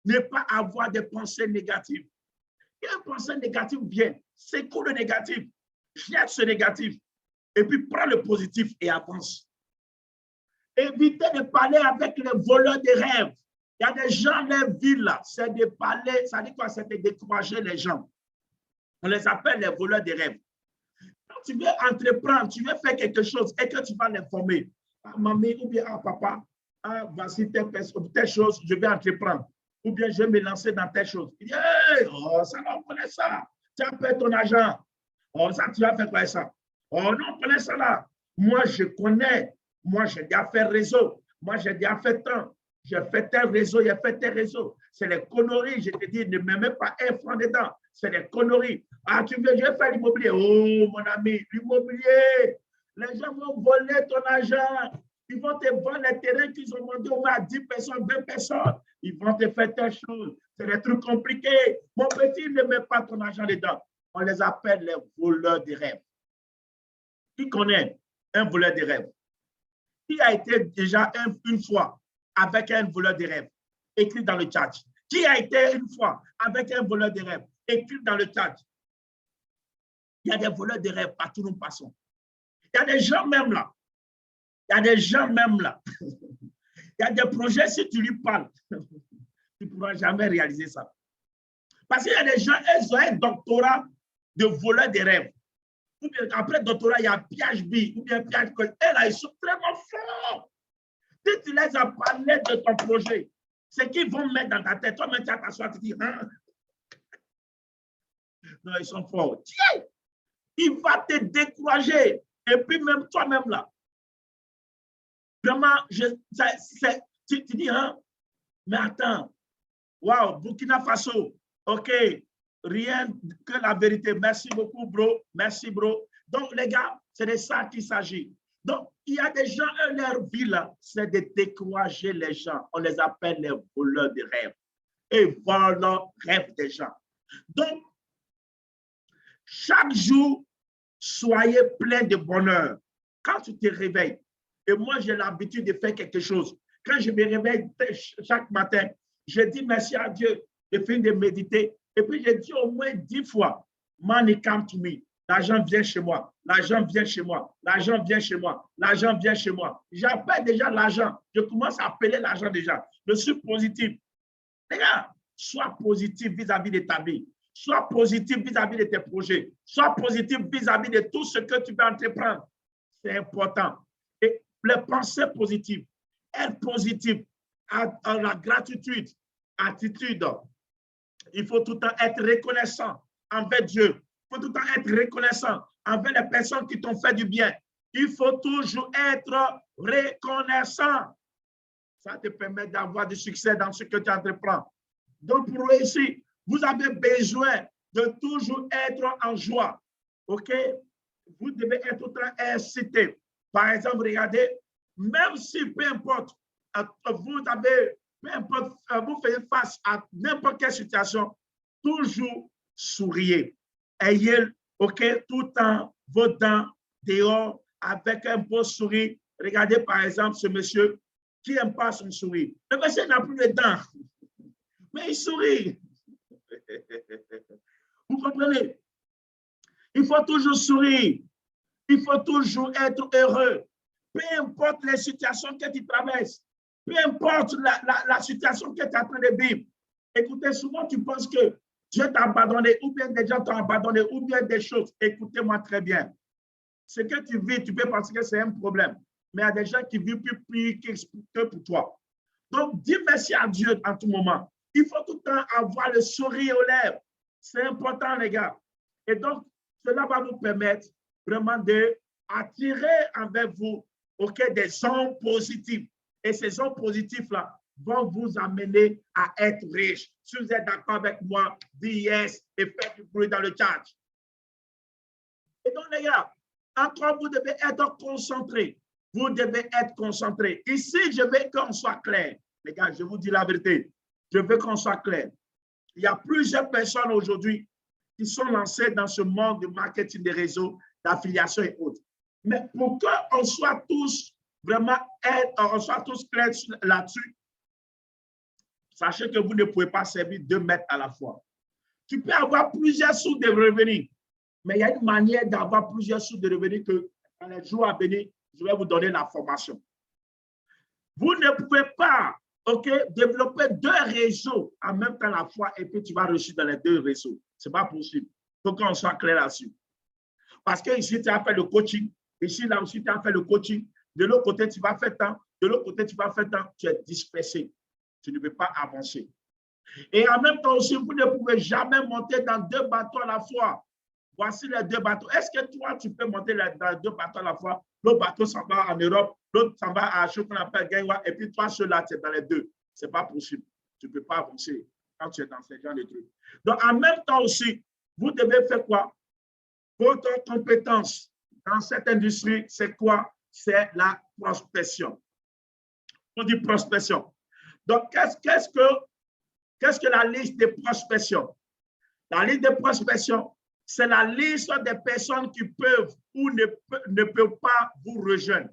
Ne pas avoir des pensées négatives. Et une pensée négative vient, secoue le négatif, jette ce négatif, et puis prends le positif et avance. Évitez de parler avec les voleurs de rêves. Il y a des gens dans les villes là, c'est de parler, ça dit quoi? C'est de décourager les gens. On les appelle les voleurs de rêves. Quand tu veux entreprendre, tu veux faire quelque chose et que tu vas l'informer. Ah, mamie ou bien papa, voici telle chose, je vais entreprendre. Ou bien je vais me lancer dans telle chose. Il dit, hey, oh, ça, on connaît ça. Tu as perdu ton argent. Oh, ça, tu vas faire quoi ça? Oh, non, on connaît ça là. Moi, je connais. Moi, j'ai déjà fait réseau. Moi, j'ai déjà fait tant. J'ai fait tel réseau, j'ai fait tel réseau. C'est les conneries. Je te dis, ne me mets pas un franc dedans. C'est les conneries. Ah, tu veux, je vais faire l'immobilier. Oh, mon ami, l'immobilier. Les gens vont voler ton argent. Ils vont te vendre les terrains qu'ils ont vendus au moins à 10 personnes, 20 personnes. Ils vont te faire telle chose. C'est des trucs compliqués. Mon petit, ne mets pas ton argent dedans. On les appelle les voleurs de rêves. Qui connaît un voleur de rêves? Qui a été déjà une fois avec un voleur de rêves? Écrit dans le chat. Qui a été une fois avec un voleur de rêves? Écrit dans le chat. Il y a des voleurs de rêves partout où nous passons. Il y a des gens même là. Il y a des gens même là. Il y a des projets, si tu lui parles, tu ne pourras jamais réaliser ça. Parce qu'il y a des gens, ils ont un doctorat de voleurs de rêves. Ou bien après le doctorat, il y a PhD, ou bien PhD. Et là, ils sont vraiment forts. Si tu les as parlé de ton projet, c'est qu'ils vont mettre dans ta tête. Toi-même, tu as t'asseoir, tu dis, hein? Non, ils sont forts. Tiens, il va te décourager. Et puis même toi-même là. Vraiment, tu dis, hein? Mais attends, waouh, Burkina Faso, ok, rien que la vérité. Merci beaucoup, bro. Merci, bro. Donc, les gars, c'est de ça qu'il s'agit. Donc, il y a des gens, leur vie, là, c'est de décourager les gens. On les appelle les voleurs de rêves. Et voleurs rêve des gens. Donc, chaque jour, soyez plein de bonheur. Quand tu te réveilles, et moi, j'ai l'habitude de faire quelque chose. Quand je me réveille chaque matin, je dis merci à Dieu de finir de méditer. Et puis, je dis au moins 10 fois, money come to me. L'argent vient chez moi. L'argent vient chez moi. L'argent vient chez moi. L'argent vient chez moi. J'appelle déjà l'argent. Je commence à appeler l'argent déjà. Je suis positif. Les gars, sois positif vis-à-vis de ta vie. Sois positif vis-à-vis de tes projets. Sois positif vis-à-vis de tout ce que tu vas entreprendre. C'est important. Et les pensées positives, être positif, la gratitude, attitude. Il faut tout le temps être reconnaissant envers Dieu. Il faut tout le temps être reconnaissant envers les personnes qui t'ont fait du bien. Il faut toujours être reconnaissant. Ça te permet d'avoir du succès dans ce que tu entreprends. Donc, pour réussir, vous avez besoin de toujours être en joie. OK? Vous devez être tout le temps incité. Par exemple, regardez, même si peu importe, vous faites face à n'importe quelle situation, toujours souriez. Ayez, OK, tout le temps vos dents dehors avec un beau sourire. Regardez par exemple ce monsieur qui n'aime pas son sourire. Le monsieur n'a plus de dents, mais il sourit. Vous comprenez? Il faut toujours sourire. Il faut toujours être heureux. Peu importe les situations que tu traverses, peu importe la situation que tu es en train de vivre. Écoutez, souvent tu penses que Dieu t'a abandonné, ou bien des gens t'ont abandonné, ou bien des choses. Écoutez-moi très bien. Ce que tu vis, tu peux penser que c'est un problème. Mais il y a des gens qui vivent plus que pour toi. Donc, dis merci à Dieu en tout moment. Il faut tout le temps avoir le sourire aux lèvres. C'est important, les gars. Et donc, cela va vous permettre vraiment d'attirer envers vous, OK, des ondes positives. Et ces ondes positives-là vont vous amener à être riche. Si vous êtes d'accord avec moi, dis yes et faites du bruit dans le chat. Et donc, les gars, encore, vous devez être concentrés. Vous devez être concentrés. Ici, je veux qu'on soit clair. Les gars, je vous dis la vérité. Je veux qu'on soit clair. Il y a plusieurs personnes aujourd'hui qui sont lancées dans ce monde de marketing des réseaux, d'affiliation et autres. Mais pour qu'on soit tous vraiment on soit tous clairs là-dessus, sachez que vous ne pouvez pas servir 2 maîtres à la fois. Tu peux avoir plusieurs sources de revenus, mais il y a une manière d'avoir plusieurs sources de revenus que dans les jours à venir, je vais vous donner la formation. Vous ne pouvez pas développer 2 réseaux en même temps à la fois et puis tu vas réussir dans les 2 réseaux. Ce n'est pas possible. Il faut qu'on soit clair là-dessus. Parce que ici, tu as fait le coaching. Ici, là aussi, tu as fait le coaching. De l'autre côté, tu vas faire tant. De l'autre côté, tu vas faire tant. Tu es dispersé. Tu ne peux pas avancer. Et en même temps aussi, vous ne pouvez jamais monter dans 2 bateaux à la fois. Voici les 2 bateaux. Est-ce que toi, tu peux monter dans 2 bateaux à la fois? L'autre bateau s'en va en Europe, l'autre s'en va à ce qu'on appelle Gaïwa, et puis toi, ceux-là, tu es dans les 2. Ce n'est pas possible. Tu ne peux pas avancer quand tu es dans ces genres de trucs. Donc, en même temps aussi, vous devez faire quoi? Votre compétence dans cette industrie, c'est quoi? C'est la prospection. On dit prospection. Donc, qu'est-ce que la liste de prospection? La liste de prospection, c'est la liste des personnes qui peuvent ou ne peuvent pas vous rejoindre.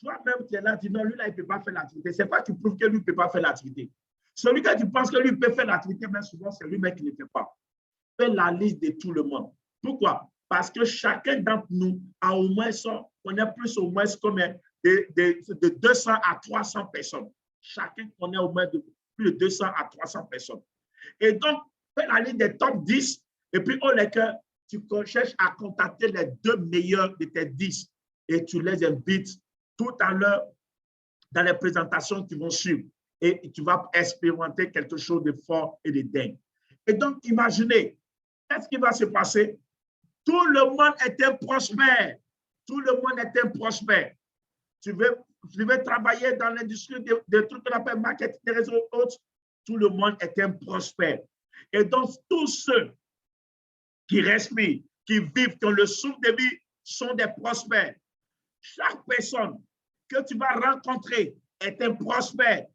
Toi-même, tu es là, tu dis non, lui là, il ne peut pas faire l'activité. Ce n'est pas que tu prouves que lui ne peut pas faire l'activité. Celui que tu penses que lui peut faire l'activité, mais souvent, c'est lui-même qui ne fait pas. Fais la liste de tout le monde. Pourquoi? Parce que chacun d'entre nous a au moins, on a plus au moins combien de 200 à 300 personnes. Chacun connaît au moins plus de 200 à 300 personnes. Et donc, fais la liste des top 10 et puis au lieu que tu cherches à contacter les 2 meilleurs de tes 10 et tu les invites tout à l'heure dans les présentations qui vont suivre et tu vas expérimenter quelque chose de fort et de dingue. Et donc, imaginez, qu'est-ce qui va se passer? Tout le monde est un prospère. Tout le monde est un prospère. Tu veux travailler dans l'industrie des trucs qu'on appelle marketing des réseaux autres. Tout le monde est un prospère. Et donc, tous ceux qui respirent, qui vivent dans le souffle de vie sont des prospères. Chaque personne que tu vas rencontrer est un prospère.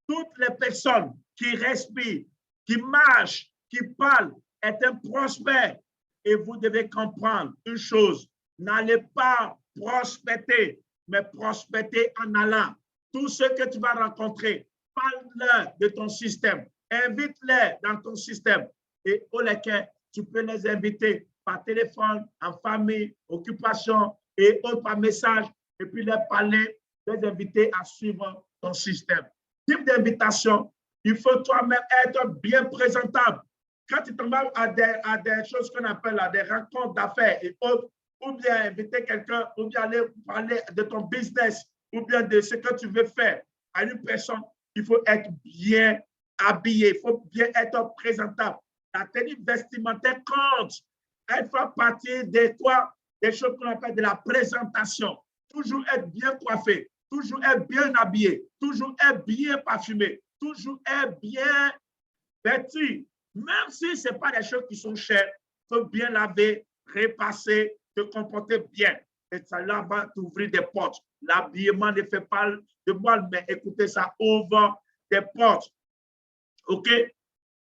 Toutes les personnes qui respirent, qui marchent, qui parlent, est un prospère. Et vous devez comprendre une chose, n'allez pas prospecter, mais prospecter en allant. Tous ceux que tu vas rencontrer, parle-leur de ton système, invite-les dans ton système. Et au lesquels tu peux les inviter par téléphone, en famille, occupation et autres par message, et puis les parler, les inviter à suivre ton système. Type d'invitation, il faut toi-même être bien présentable. Quand tu tombes à des choses qu'on appelle des rencontres d'affaires et autres, ou bien inviter quelqu'un, ou bien aller parler de ton business, ou bien de ce que tu veux faire à une personne, il faut être bien habillé, il faut bien être présentable. La tenue vestimentaire compte. Elle fait partie de toi, des choses qu'on appelle de la présentation. Toujours être bien coiffé, toujours être bien habillé, toujours être bien parfumé, toujours être bien vêtu. Même si ce n'est pas des choses qui sont chères, il faut bien laver, repasser, te comporter bien. Et ça là va t'ouvrir des portes. L'habillement ne fait pas de mal, mais écoutez, ça ouvre des portes. OK?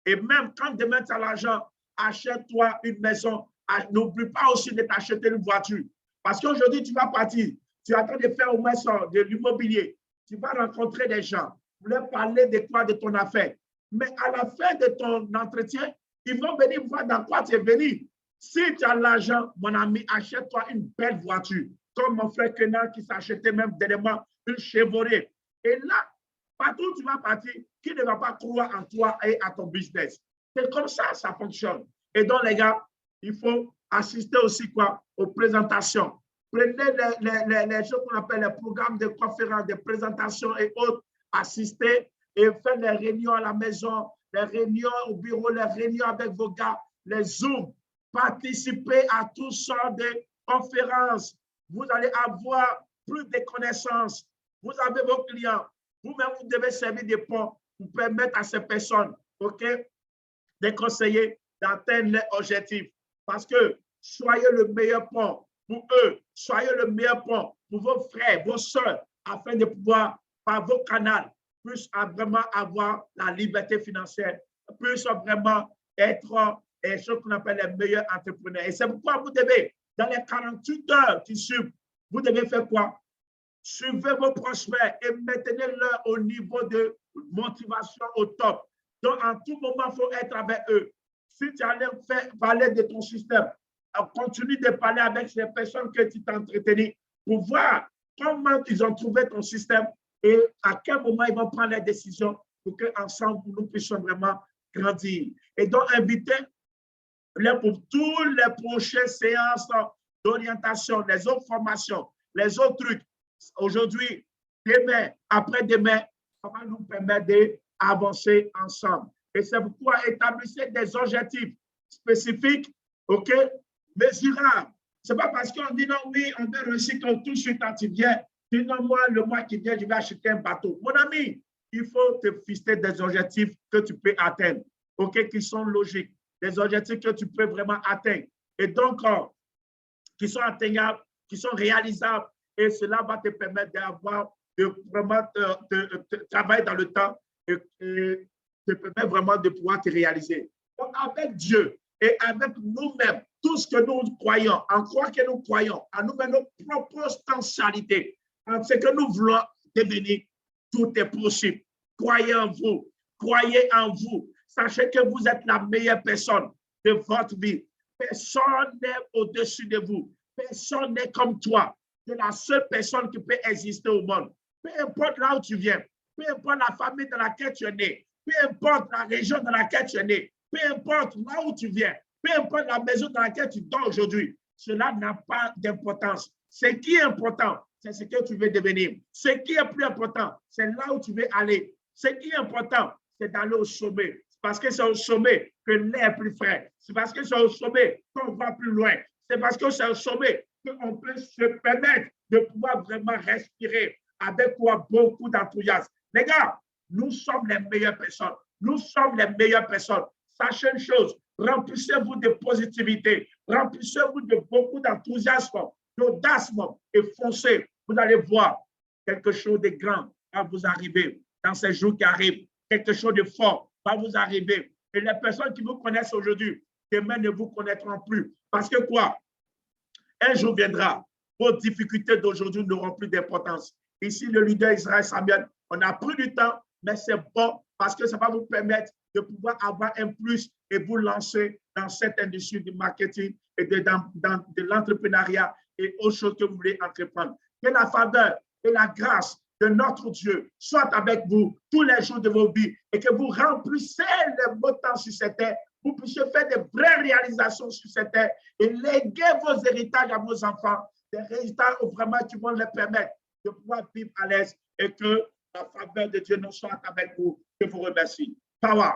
Et même quand demain tu as l'argent, achète-toi une maison. N'oublie pas aussi de t'acheter une voiture. Parce qu'aujourd'hui, tu vas partir. Tu es en train de faire au moins ça, de l'immobilier. Tu vas rencontrer des gens. Vous leur parler de toi, de ton affaire. Mais à la fin de ton entretien, ils vont venir voir dans quoi tu es venu. Si tu as l'argent, mon ami, achète-toi une belle voiture. Comme mon frère Kenan qui s'achetait même dernièrement une Chevrolet. Et là, partout où tu vas partir, qui ne va pas croire en toi et à ton business. C'est comme ça, ça fonctionne. Et donc, les gars, il faut assister aussi quoi, aux présentations. Prenez les choses qu'on appelle les programmes de conférences, de présentations et autres, assister et faire les réunions à la maison, les réunions au bureau, les réunions avec vos gars, les Zooms. Participez à toutes sortes de conférences. Vous allez avoir plus de connaissances. Vous avez vos clients. Vous-même, vous devez servir de pont pour permettre à ces personnes, OK, de conseiller, d'atteindre leurs objectifs. Parce que soyez le meilleur pont pour eux, soyez le meilleur pont pour vos frères, vos soeurs, afin de pouvoir, par vos canaux, puissent vraiment avoir la liberté financière, puissent vraiment être ce qu'on appelle les meilleurs entrepreneurs. Et c'est pourquoi vous devez, dans les 48 heures qui suivent, vous devez faire quoi? Suivez vos prospects et maintenez-leur au niveau de motivation au top. Donc, en tout moment, il faut être avec eux. Si tu allais parler de ton système, continue de parler avec ces personnes que tu t'es entretenu pour voir comment ils ont trouvé ton système et à quel moment ils vont prendre les décisions pour qu'ensemble, nous puissions vraiment grandir. Et donc, invitez-les pour toutes les prochaines séances d'orientation, les autres formations, les autres trucs. Aujourd'hui, demain, après-demain, ça va nous permettre d'avancer ensemble. Et c'est pourquoi établissez des objectifs spécifiques, OK, mesurables. Ce n'est pas parce qu'on dit non, oui, on veut réussir que tout de suite, quand tu viens, dis non, moi, le mois qui vient, je vais acheter un bateau. Mon ami, il faut te fixer des objectifs que tu peux atteindre, OK, qui sont logiques, des objectifs que tu peux vraiment atteindre. Et donc, qui sont atteignables, qui sont réalisables, et cela va te permettre d'avoir, de vraiment travailler dans le temps et te permet vraiment de pouvoir te réaliser. Donc, avec Dieu et avec nous-mêmes, tout ce que nous croyons, en quoi que nous croyons, en nous-mêmes, nos propres potentialités, en ce que nous voulons devenir, tout est possible. Croyez en vous, croyez en vous. Sachez que vous êtes la meilleure personne de votre vie. Personne n'est au-dessus de vous. Personne n'est comme toi. C'est la seule personne qui peut exister au monde. Peu importe là où tu viens, peu importe la famille dans laquelle tu es né, peu importe la région dans laquelle tu es né, peu importe là où tu viens, peu importe la maison dans laquelle tu dors aujourd'hui, cela n'a pas d'importance. Ce qui est important, c'est ce que tu veux devenir. Ce qui est plus important, c'est là où tu veux aller. Ce qui est important, c'est d'aller au sommet. C'est parce que c'est au sommet que l'air est plus frais. C'est parce que c'est au sommet qu'on va plus loin. C'est parce que c'est au sommet qu'on peut se permettre de pouvoir vraiment respirer avec quoi beaucoup d'enthousiasme. Les gars, nous sommes les meilleures personnes. Nous sommes les meilleures personnes. Sachez une chose, remplissez-vous de positivité, remplissez-vous de beaucoup d'enthousiasme, d'audace et foncez. Vous allez voir quelque chose de grand va vous arriver dans ces jours qui arrivent. Quelque chose de fort va vous arriver. Et les personnes qui vous connaissent aujourd'hui, demain ne vous connaîtront plus. Parce que quoi? Un jour viendra, vos difficultés d'aujourd'hui n'auront plus d'importance. Ici, le leader Israël Samuel, on a pris du temps, mais c'est bon parce que ça va vous permettre de pouvoir avoir un plus et vous lancer dans cette industrie du marketing et de l'entrepreneuriat et autres choses que vous voulez entreprendre. Que la faveur et la grâce de notre Dieu soit avec vous tous les jours de vos vies et que vous remplissez les beaux temps sur cette terre, vous puissiez faire de vraies réalisations sur cette terre et léguer vos héritages à vos enfants, des résultats vraiment qui vont leur permettre de pouvoir vivre à l'aise et que la faveur de Dieu nous soit avec vous. Je vous remercie. Power.